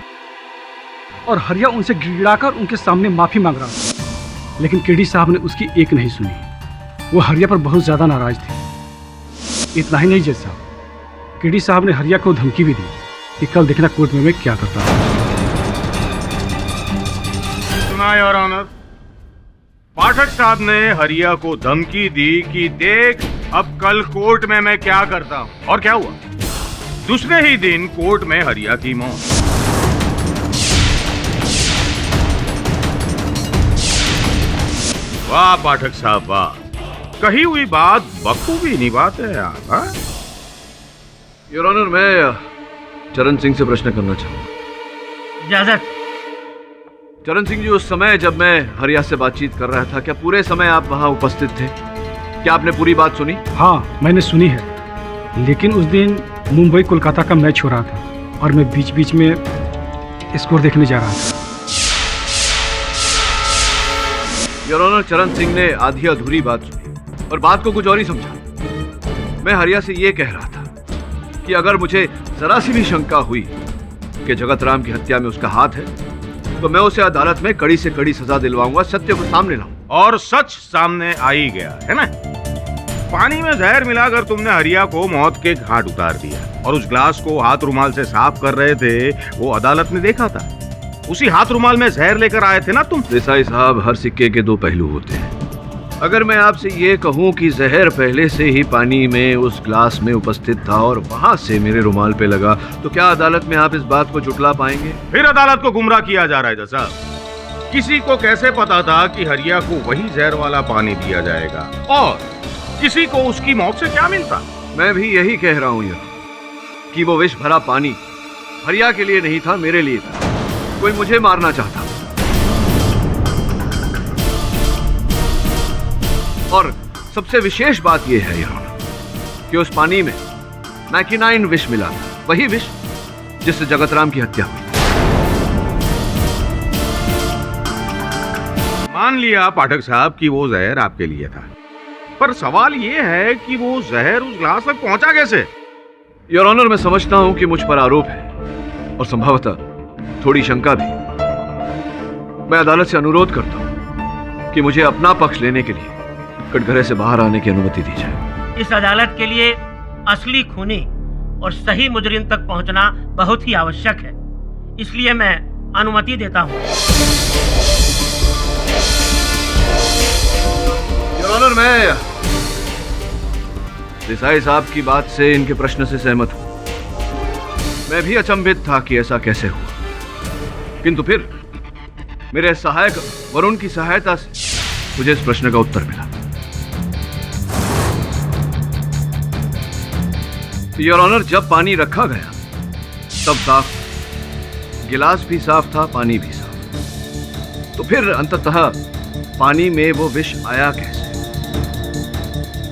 और हरिया उनसे गिड़गिड़ाकर उनके सामने माफी मांग रहा था, लेकिन केडी साहब ने उसकी एक नहीं सुनी। वो हरिया पर बहुत ज्यादा नाराज थे। इतना ही नहीं जज साहब, केडी साहब ने हरिया को धमकी भी दी कि कल देखना कोर्ट में मैं क्या करता हूं।
सुना योर ऑनर, पाठक साहब ने हरिया को धमकी दी कि देख अब कल कोर्ट में मैं क्या करता हूं। और क्या हुआ? दूसरे ही दिन कोर्ट में हरिया की मौत। वाह पाठक साहब वाह, कही हुई बात बखूबी निभाते हैं आप।
योर ऑनर, मैं चरण सिंह से प्रश्न करना चाहूंगा।
इजाजत।
चरण सिंह जी, उस समय जब मैं हरिया से बातचीत कर रहा था, क्या पूरे समय आप वहां उपस्थित थे? क्या आपने पूरी बात सुनी?
हाँ, मैंने सुनी है, लेकिन उस दिन मुंबई कोलकाता का मैच हो रहा था और मैं बीच बीच में स्कोर देखने जा रहा था।
योर ऑनर, चरण सिंह ने आधी अधूरी बात सुनी और बात को कुछ और ही समझा। मैं हरिया से ये कह रहा था कि अगर मुझे जरा सी भी शंका हुई कि जगत राम की हत्या में उसका हाथ है तो मैं उसे अदालत में कड़ी से कड़ी सजा दिलवाऊंगा, सत्य को सामने लाऊंगा।
और सच सामने आ ही गया है ना? पानी में जहर मिलाकर तुमने हरिया को मौत के घाट उतार दिया और उस ग्लास को हाथ रुमाल से साफ कर रहे थे, वो अदालत ने देखा था। उसी हाथ रुमाल में जहर लेकर आए थे ना तुम?
देसाई साहब, हर सिक्के के दो पहलू होते हैं। अगर मैं आपसे ये कहूं कि जहर पहले से ही पानी में उस ग्लास में उपस्थित था और वहां से मेरे रुमाल पे लगा, तो क्या अदालत में आप इस बात को जुटला पाएंगे?
फिर अदालत को गुमराह किया जा रहा है जज साहब। किसी को कैसे पता था कि हरिया को वही जहर वाला पानी दिया जाएगा और किसी को उसकी मौत से क्या मिलता?
मैं भी यही कह रहा हूं कि वो विष भरा पानी हरिया के लिए नहीं था, मेरे लिए था। कोई मुझे मारना चाहता और सबसे विशेष बात यह है यहाँ कि उस पानी में मैकिनाइन विष मिला था, वही विष जिससे जगत राम की हत्या हुई।
मान लिया पाठक साहब कि वो जहर आपके लिए था, पर सवाल ये है कि वो जहर उस ग्लास तक पहुंचा कैसे?
योर ऑनर, मैं समझता हूं कि मुझ पर आरोप है और संभवतः थोड़ी शंका भी। मैं अदालत से अनुरोध करता हूं कि मुझे अपना पक्ष लेने के लिए कटघरे से बाहर आने की अनुमति दी जाए।
इस अदालत के लिए असली खूनी और सही मुजरिम तक पहुंचना बहुत ही आवश्यक है। इसलिए मैं अनुमति देता हूं।
योर ऑनर, मैं देसाई साहब की बात से, इनके प्रश्न से सहमत हूं। मैं भी अचंभित था कि ऐसा कैसे हुआ, किंतु फिर मेरे सहायक वरुण की सहायता से मुझे इस प्रश्न का उत्तर मिला। योर ऑनर, जब पानी रखा गया तब साफ, गिलास भी साफ था, पानी भी साफ। तो फिर अंततः पानी में वो विष आया कैसे?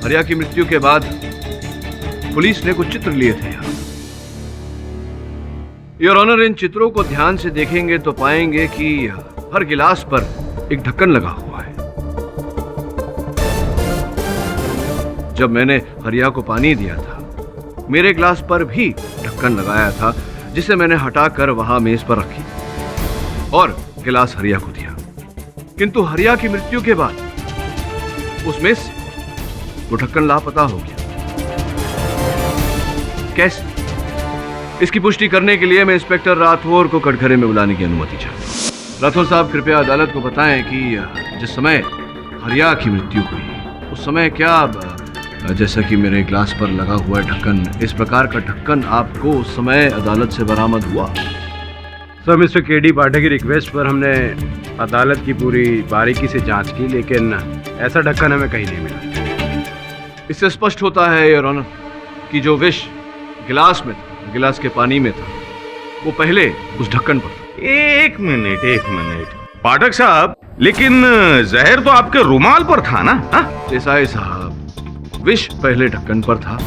हरिया की मृत्यु के बाद पुलिस ने कुछ चित्र लिए थे। योर ऑनर, इन चित्रों को ध्यान से देखेंगे तो पाएंगे कि हर गिलास पर एक ढक्कन लगा हुआ है। जब मैंने हरिया को पानी दिया था, मेरे गिलास पर भी ढक्कन लगाया था, जिसे मैंने हटाकर वहां मेज पर रखी और गिलास हरिया को दिया। किंतु हरिया की मृत्यु के बाद उस मेज से वो ढक्कन लापता हो गया। कैसे? इसकी पुष्टि करने के लिए मैं इंस्पेक्टर राठौर को कटघरे में बुलाने की अनुमति चाहता हूं। राठौर साहब, कृपया अदालत को बताएं कि जिस समय हरिया की मृत्यु हुई उस समय क्या, जैसा कि मेरे ग्लास पर लगा हुआ ढक्कन, इस प्रकार का ढक्कन आपको उस समय अदालत से बरामद हुआ?
सर, मिस्टर केडी पाठक की रिक्वेस्ट पर हमने अदालत की पूरी बारीकी से जांच की, लेकिन ऐसा ढक्कन हमें कहीं नहीं मिला।
इससे स्पष्ट होता है योर ऑनर कि जो विष गिलास में था, गिलास के पानी में था, वो पहले उस ढक्कन पर था।
एक मिनट पाठक साहब, लेकिन जहर तो आपके रुमाल पर था ना?
देसाई साहब, विष पहले ढक्कन पर था,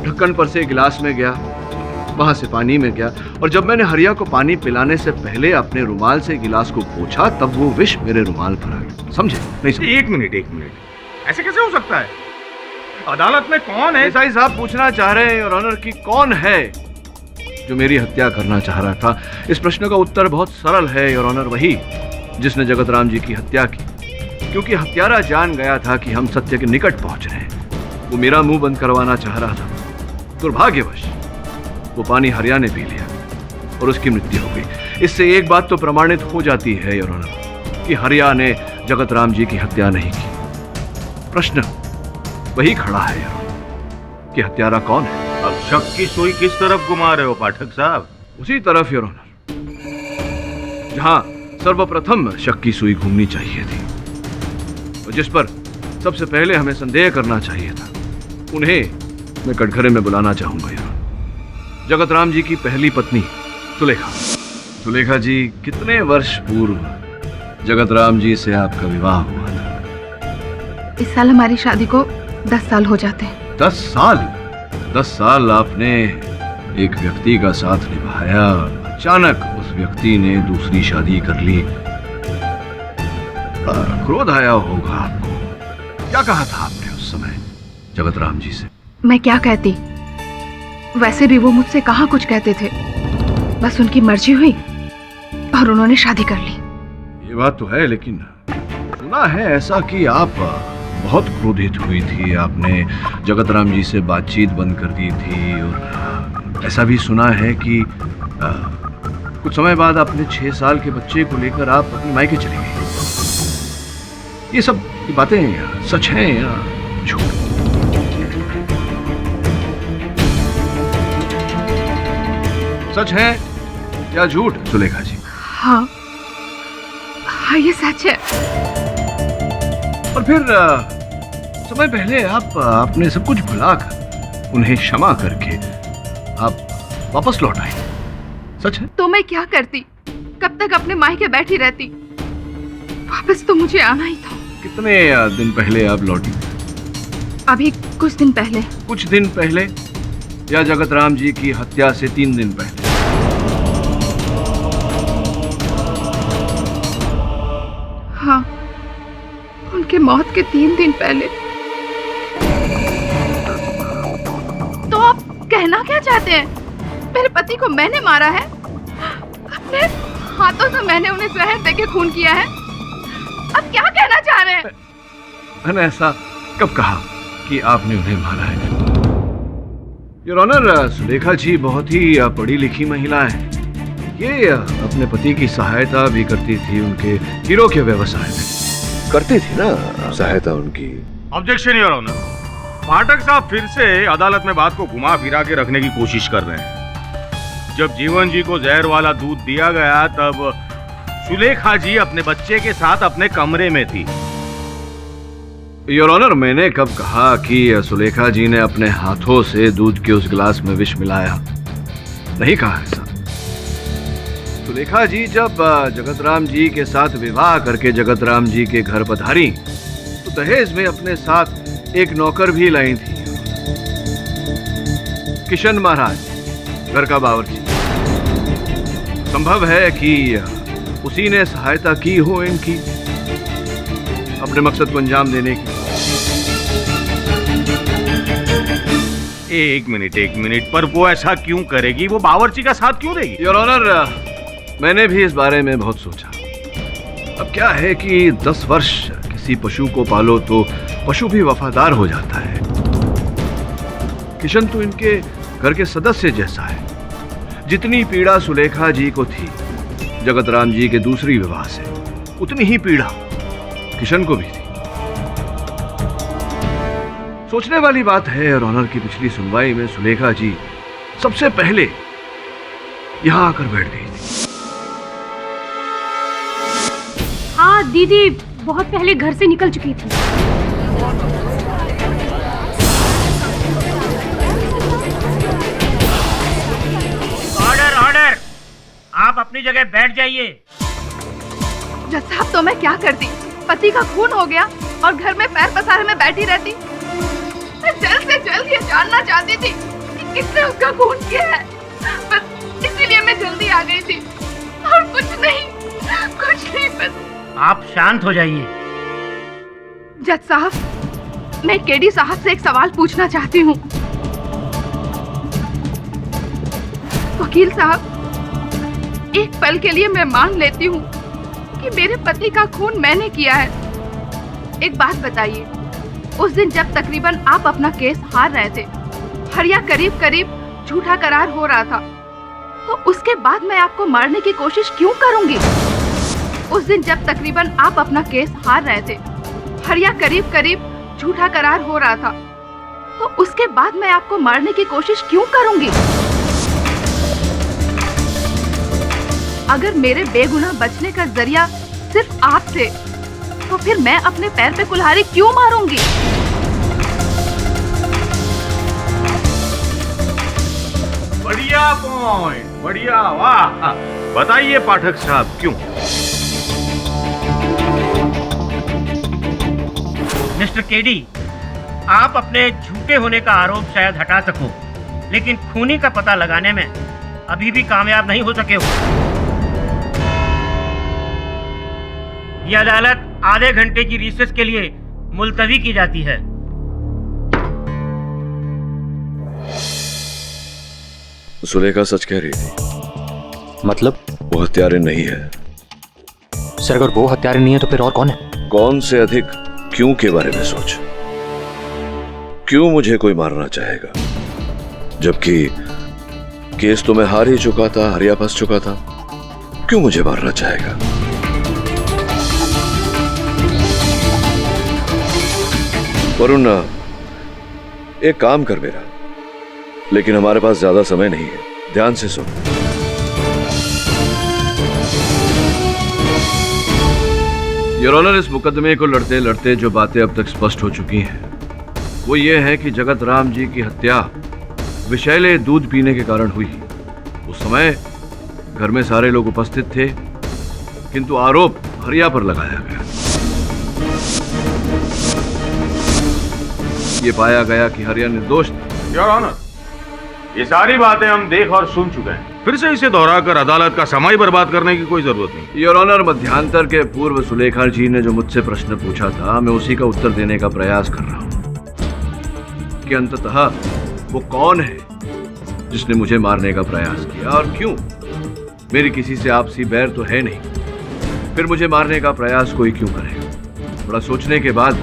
ढक्कन पर से गिलास में गया, वहां से पानी में गया, और जब मैंने हरिया को पानी पिलाने से पहले अपने रुमाल से गिलास को पोंछा, तब वो विष मेरे रुमाल पर आ गया। समझे? नहीं समझे?
एक मिनट, ऐसे कैसे हो सकता है? अदालत में कौन है?
देसाई साहब पूछना चाह रहे हैं योर ऑनर कि कौन है जो मेरी हत्या करना चाह रहा था। इस प्रश्न का उत्तर बहुत सरल है योर ऑनर, वही जिसने जगत राम जी की हत्या की, क्योंकि हत्यारा जान गया था कि हम सत्य के निकट पहुंच रहे हैं। वो मेरा मुंह बंद करवाना चाह रहा था। दुर्भाग्यवश वो पानी हरिया ने पी लिया और उसकी मृत्यु हो गई। इससे एक बात तो प्रमाणित हो जाती है योर ऑनर कि हरिया ने जगत राम जी की हत्या नहीं की। प्रश्न वही खड़ा है यार कि हत्यारा कौन है।
अब शक की सुई किस तरफ घुमा रहे हो पाठक साहब?
उसी तरफ योर ऑनर जहां सर्वप्रथम शक की सुई घूमनी चाहिए थी, और जिस पर सबसे पहले हमें संदेह करना चाहिए था, उन्हें मैं कटघरे में बुलाना चाहूंगा यार। जगत राम जी की पहली पत्नी सुलेखा। सुलेखा जी, कितने वर्ष पूर्व जगत राम जी से आपका विवाह हुआ था?
इस साल हमारी शादी को 10 साल हो जाते हैं।
10 साल? 10 साल आपने एक व्यक्ति का साथ निभाया, अचानक उस व्यक्ति ने दूसरी शादी कर ली। क्रोध आया होगा आपको। क्या कहा था आपने उस समय जगत राम जी से?
मैं क्या कहती, वैसे भी वो मुझसे कहाँ कुछ कहते थे। बस उनकी मर्जी हुई और उन्होंने शादी कर ली।
ये बात तो है, लेकिन सुना है ऐसा कि आप बहुत क्रोधित हुई थी, आपने जगत राम जी से बातचीत बंद कर दी थी, और ऐसा भी सुना है कि कुछ समय बाद अपने 6 साल के बच्चे को लेकर आप अपनी मायके चली गई। ये सब बातें सच हैं या झूठ? सच है या झूठ सुलेखा जी?
हाँ, ये सच है।
और फिर समय पहले आपने सब कुछ भुलाकर, उन्हें क्षमा करके आप वापस लौट आए। सच है?
तो मैं क्या करती? कब तक अपने मायके बैठी रहती? वापस तो मुझे आना ही था।
कितने दिन पहले आप लौटी?
अभी कुछ दिन पहले।
कुछ दिन पहले या जगत राम जी की हत्या से 3 दिन पहले?
हाँ, उनके मौत के 3 दिन पहले। तो आप कहना क्या चाहते हैं? मेरे पति को मैंने मारा है? अपने हाथों से मैंने उन्हें जहर देके खून किया है? अब क्या कहना चाह रहे हैं?
मैंने ऐसा कब कहा कि आपने उन्हें मारा है? योर ऑनर, सुलेखा जी बहुत ही पढ़ी लिखी महिला है। ये अपने पति की सहायता भी करती थी उनके हीरो के व्यवसाय में। करती थी ना सहायता उनकी।
Objection your honour. पाठक साहब फिर से अदालत में बात को घुमा फिरा के रखने की कोशिश कर रहे हैं। जब जीवन जी को जहर वाला दूध दिया गया तब सुलेखा जी अपने बच्चे के साथ अपने कमरे में थी।
योर ऑनर, मैंने कब कहा कि सुलेखा जी ने अपने हाथों से दूध के उस गिलास में विष मिलाया? नहीं कहा ऐसा। सुलेखा जी जब जगतराम जी के साथ विवाह करके जगतराम जी के घर पधारी तो दहेज में अपने साथ एक नौकर भी लाई थी, किशन महाराज, घर का बावर्ची। संभव है कि उसी ने सहायता की हो इनकी अपने मकसद को अंजाम देने की।
एक मिनट, पर वो ऐसा क्यों करेगी? वो बावर्ची का साथ क्यों देगी?
योर ऑनर, मैंने भी इस बारे में बहुत सोचा। अब क्या है कि 10 वर्ष किसी पशु को पालो तो पशु भी वफादार हो जाता है। किशन तो इनके घर के सदस्य जैसा है। जितनी पीड़ा सुलेखा जी को थी जगतराम जी के दूसरी विवाह से, उतनी ही पीड़ा किशन को भी थी। सोचने वाली बात है और ऑनर की पिछली सुनवाई में सुलेखा जी सबसे पहले यहां आकर बैठ गई थी।
हाँ दीदी बहुत पहले घर से निकल चुकी थी।
ऑर्डर, आप अपनी जगह बैठ जाइए।
जज साहब, तो मैं क्या करती? पति का खून हो गया और घर में पैर पसारे में बैठी रहती। मैं जल्द से जल्द ये जानना चाहती थी कि किसने उसका खून किया है। बस इसीलिए मैं जल्दी आ गई थी और कुछ नहीं बस।
आप शांत हो जाइए।
जज साहब, मैं केडी साहब से एक सवाल पूछना चाहती हूँ। वकील साहब, एक पल के लिए मैं मान लेती हूँ कि मेरे पति का खून मैंने किया है। एक बात बताइए, उस दिन जब तकरीबन आप अपना केस हार रहे थे, हरिया करीब करीब झूठा करार हो रहा था, तो उसके बाद मैं आपको मारने की कोशिश क्यों करूंगी? उस दिन जब तकरीबन आप अपना केस हार रहे थे, हरिया करीब करीब झूठा करार हो रहा था, तो उसके बाद मैं आपको मारने की कोशिश क्यों करूंगी? अगर मेरे बेगुनाह बचने का जरिया सिर्फ आप थे, तो फिर मैं अपने पैर पे कुल्हाड़ी क्यों मारूंगी?
बढ़िया पॉइंट, बढ़िया, वाह। बताइए पाठक साहब, क्यों?
मिस्टर केडी, आप अपने झूठे होने का आरोप शायद हटा सको, लेकिन खूनी का पता लगाने में अभी भी कामयाब नहीं हो सके हो। यह अदालत आधे घंटे की रिसेस के लिए मुलतवी की जाती है।
सुलेखा सच कह रही थी।
मतलब?
वो हत्यारे नहीं है।
सर, अगर वो हत्यारे नहीं है तो फिर और कौन है?
कौन से अधिक क्यों के बारे में सोच। क्यों मुझे कोई मारना चाहेगा, जबकि केस तो मैं हार ही चुका था, हरिया फंस चुका था। क्यों मुझे मारना चाहेगा? वरुण, एक काम कर मेरा, लेकिन हमारे पास ज्यादा समय नहीं है। ध्यान से सुन। योर ऑनर, इस मुकदमे को लड़ते लड़ते जो बातें अब तक स्पष्ट हो चुकी हैं, वो ये है कि जगत राम जी की हत्या विषैले दूध पीने के कारण हुई। उस समय घर में सारे लोग उपस्थित थे, किंतु आरोप हरिया पर लगाया गया। ये पाया गया कि हरिया निर्दोष था।
योर ऑनर, ये सारी बातें हम देख और सुन चुके हैं। फिर से इसे दोहराकर अदालत का समय बर्बाद करने की कोई जरूरत नहीं।
योर ऑनर, मध्यांतर के पूर्व सुलेखा जी ने जो मुझसे प्रश्न पूछा था, मैं उसी का उत्तर देने का प्रयास कर रहा हूँ कि अंततः वो कौन है जिसने मुझे मारने का प्रयास किया और क्यों। मेरी किसी से आपसी बैर तो है नहीं, फिर मुझे मारने का प्रयास कोई क्यों करे? बड़ा सोचने के बाद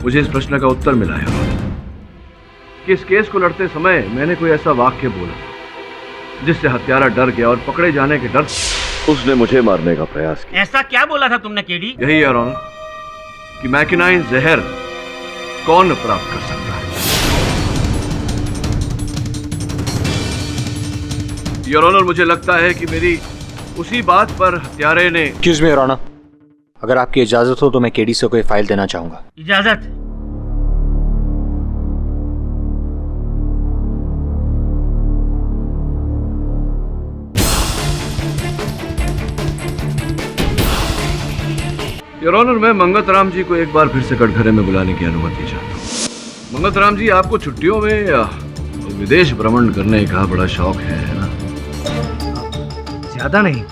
मुझे इस प्रश्न का उत्तर मिला है। कि इस केस को लड़ते समय मैंने कोई ऐसा वाक्य बोला जिससे हत्यारा डर गया और पकड़े जाने के डर उसने मुझे मारने का प्रयास किया।
ऐसा क्या बोला था तुमने केडी?
यही योर ऑनर कि मैकिनाइन जहर कौन प्राप्त कर सकता है। योर ऑनर, मुझे लगता है कि मेरी उसी बात पर हत्यारे ने।
एक्सक्यूज मी योर ऑनर, अगर आपकी इजाजत हो तो मैं केडी से कोई फाइल देना चाहूंगा।
इजाजत?
योर ऑनर, मैं मंगत राम जी को एक बार फिर से कटघरे में बुलाने की अनुमति चाहता हूँ। मंगत राम जी, आपको छुट्टियों में विदेश भ्रमण करने का बड़ा शौक है ना?
ज्यादा नहीं,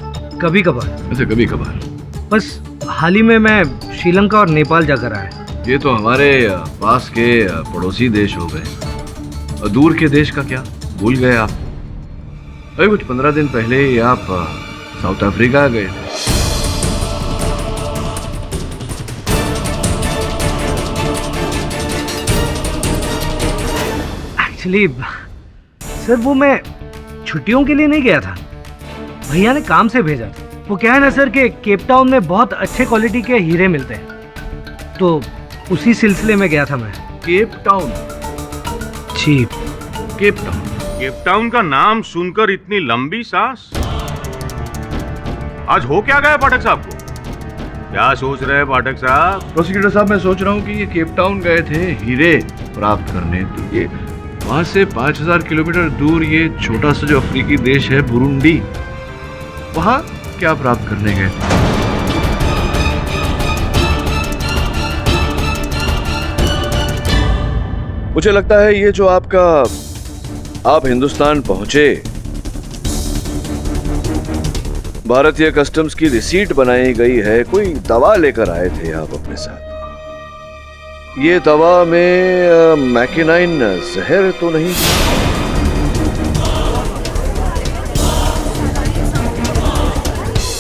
कभी कभार।
वैसे कभी कभार?
बस हाल ही में मैं श्रीलंका और नेपाल जाकर आया।
ये तो हमारे पास के पड़ोसी देश हो गए। और दूर के देश का क्या भूल गए आप? अभी कुछ 15 दिन पहले ही आप साउथ अफ्रीका गए थे।
एक्चुअली सर, वो मैं छुट्टियों के लिए नहीं गया था, भैया ने काम से भेजा था। वो क्या है ना सर कि केप टाउन में बहुत अच्छे क्वालिटी के हीरे मिलते हैं, तो उसी सिलसिले में गया था मैं।
Cape Town?
जी,
केप टाउन।
केप टाउन का नाम सुनकर इतनी लंबी सांस। आज हो क्या गया पाठक साहब को? क्या सोच रहे हैं पाठक साहब?
प्रोसिक्यूटर साहब, मैं सोच रहा हूँ कि ये केप टाउन गए थे हीरे प्राप्त करने, तो ये वहां से 5000 किलोमीटर दूर ये छोटा सा जो अफ्रीकी देश है बुरुंडी, वहां क्या प्राप्त करने गए थे? मुझे लगता है ये जो आप हिंदुस्तान पहुंचे, भारतीय कस्टम्स की रिसीट बनाई गई है, कोई दवा लेकर आए थे आप अपने साथ। ये दवा में मैकिनाइन जहर तो नहीं?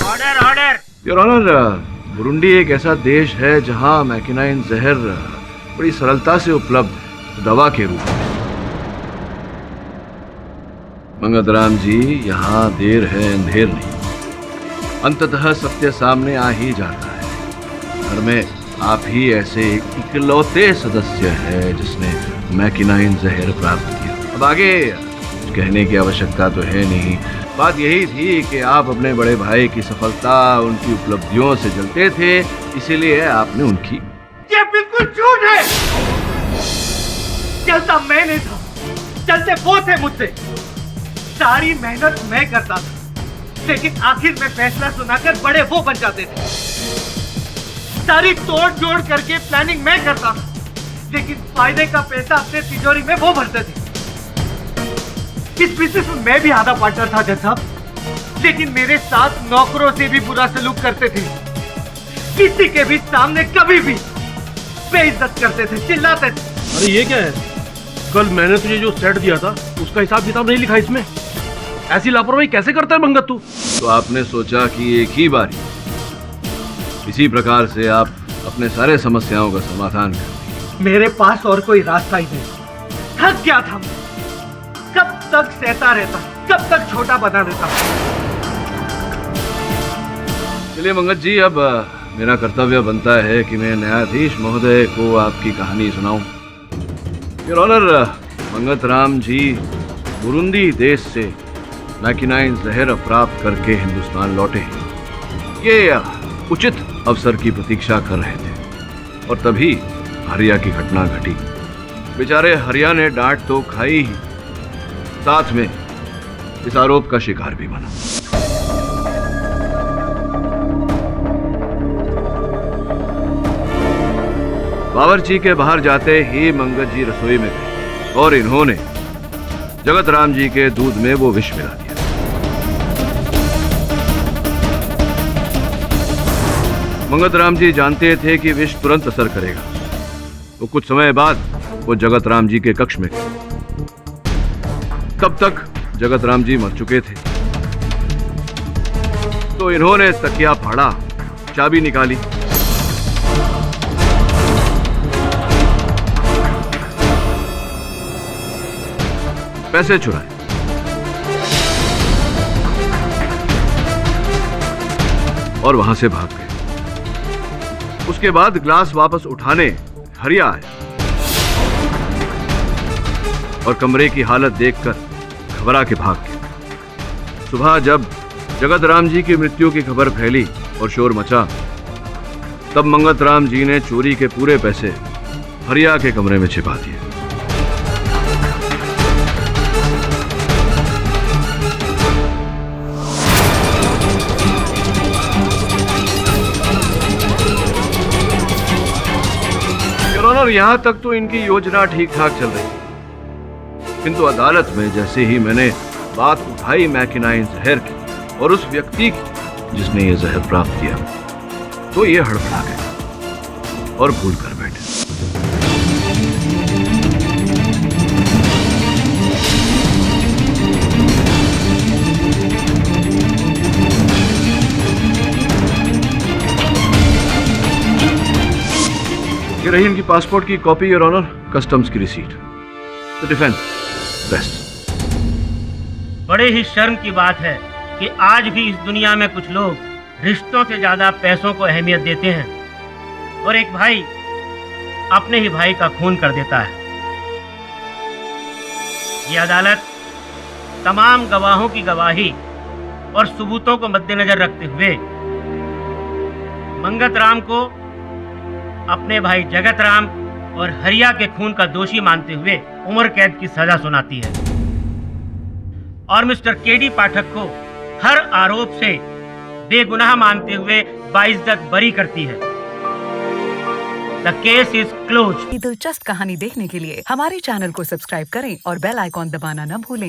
Order order.
Your honour, Burundi एक ऐसा देश है जहां मैकिनाइन जहर बड़ी सरलता से उपलब्ध है, दवा के रूप में। मंगत राम जी, यहाँ देर है अंधेर नहीं, अंततः सत्य सामने आ ही जाता है। घर में आप ही ऐसे इकलौते सदस्य है जिसने मैकिनाइन जहर प्राप्त किया। अब आगे कुछ कहने की आवश्यकता तो है नहीं, बात यही थी कि आप अपने बड़े भाई की सफलता, उनकी उपलब्धियों से जलते थे, इसीलिए आपने उनकी।
ये बिल्कुल झूठ है। चलता मैं नहीं था, चलते वो थे मुझसे। सारी मेहनत मैं करता था, लेकिन आखिर में फैसला सुनाकर बड़े वो बन जाते थे। सारी तोड़ जोड़ करके प्लानिंग मैं करता था, लेकिन फायदे का पैसा अपने तिजोरी में वो भरते थे। इस बिजनेस में मैं भी आधा पार्टनर था जज साहब, लेकिन मेरे साथ नौकरों से भी बुरा सलूक करते थे। किसी के भी सामने कभी भी बेइज्जत करते थे, चिल्लाते थे।
अरे ये क्या है? कल मैंने तुझे जो सेट दिया था उसका हिसाब किताब नहीं लिखा इसमें। ऐसी लापरवाही कैसे करता है मंगत तू?
तो आपने सोचा कि एक ही बारी इसी प्रकार से आप अपने सारे समस्याओं का समाधान कर।
मेरे पास और कोई रास्ता ही नहीं, थक गया था। कब तक सहता रहता, कब तक छोटा बना रहता।
चलिए मंगत जी, अब मेरा कर्तव्य बनता है कि मैं न्यायाधीश महोदय को आपकी कहानी सुनाऊं। Your honour, Mangat Ram ji Burundi देश से मैकिनाइन जहर प्राप्त करके हिंदुस्तान लौटे। ये उचित अवसर की प्रतीक्षा कर रहे थे और तभी हरिया की घटना घटी। बेचारे हरिया ने डांट तो खाई ही, साथ में इस आरोप का शिकार भी बना। बावर्ची के बाहर जाते ही मंगत जी रसोई में गए और इन्होंने जगत राम जी के दूध में वो विष मिला दिया। मंगत राम जी जानते थे कि विष तुरंत असर करेगा, तो कुछ समय बाद वो जगत राम जी के कक्ष में गए। तब तक जगत राम जी मर चुके थे, तो इन्होंने तकिया फाड़ा, चाबी निकाली, पैसे चुराए और वहां से भाग गए। उसके बाद ग्लास वापस उठाने हरिया आया और कमरे की हालत देखकर घबरा के भाग गया। सुबह जब जगत राम जी की मृत्यु की खबर फैली और शोर मचा, तब मंगत राम जी ने चोरी के पूरे पैसे हरिया के कमरे में छिपा दिए। और यहां तक तो इनकी योजना ठीक ठाक चल रही, किंतु अदालत में जैसे ही मैंने बात उठाई मैकिनाइन जहर की और उस व्यक्ति की जिसने ये जहर प्राप्त किया, तो ये हड़बड़ा गए और भूल कर बैठे। ये रही इनकी पासपोर्ट की कॉपी, योर ऑनर, कस्टम्स की रिसीट। The defence best.
बड़े ही शर्म की बात है कि आज भी इस दुनिया में कुछ लोग रिश्तों से ज्यादा पैसों को अहमियत देते हैं और एक भाई अपने ही भाई का खून कर देता है। ये अदालत तमाम गवाहों की गवाही और सबूतों को मद्देनजर रखते हुए मंगत राम को अपने भाई जगत राम और हरिया के खून का दोषी मानते हुए उम्र कैद की सजा सुनाती है और मिस्टर केडी पाठक को हर आरोप से बेगुनाह मानते हुए बाइज्जत बरी करती है। The case is close.
दिलचस्प कहानी देखने के लिए हमारे चैनल को सब्सक्राइब करें और बेल आइकॉन दबाना न भूलें।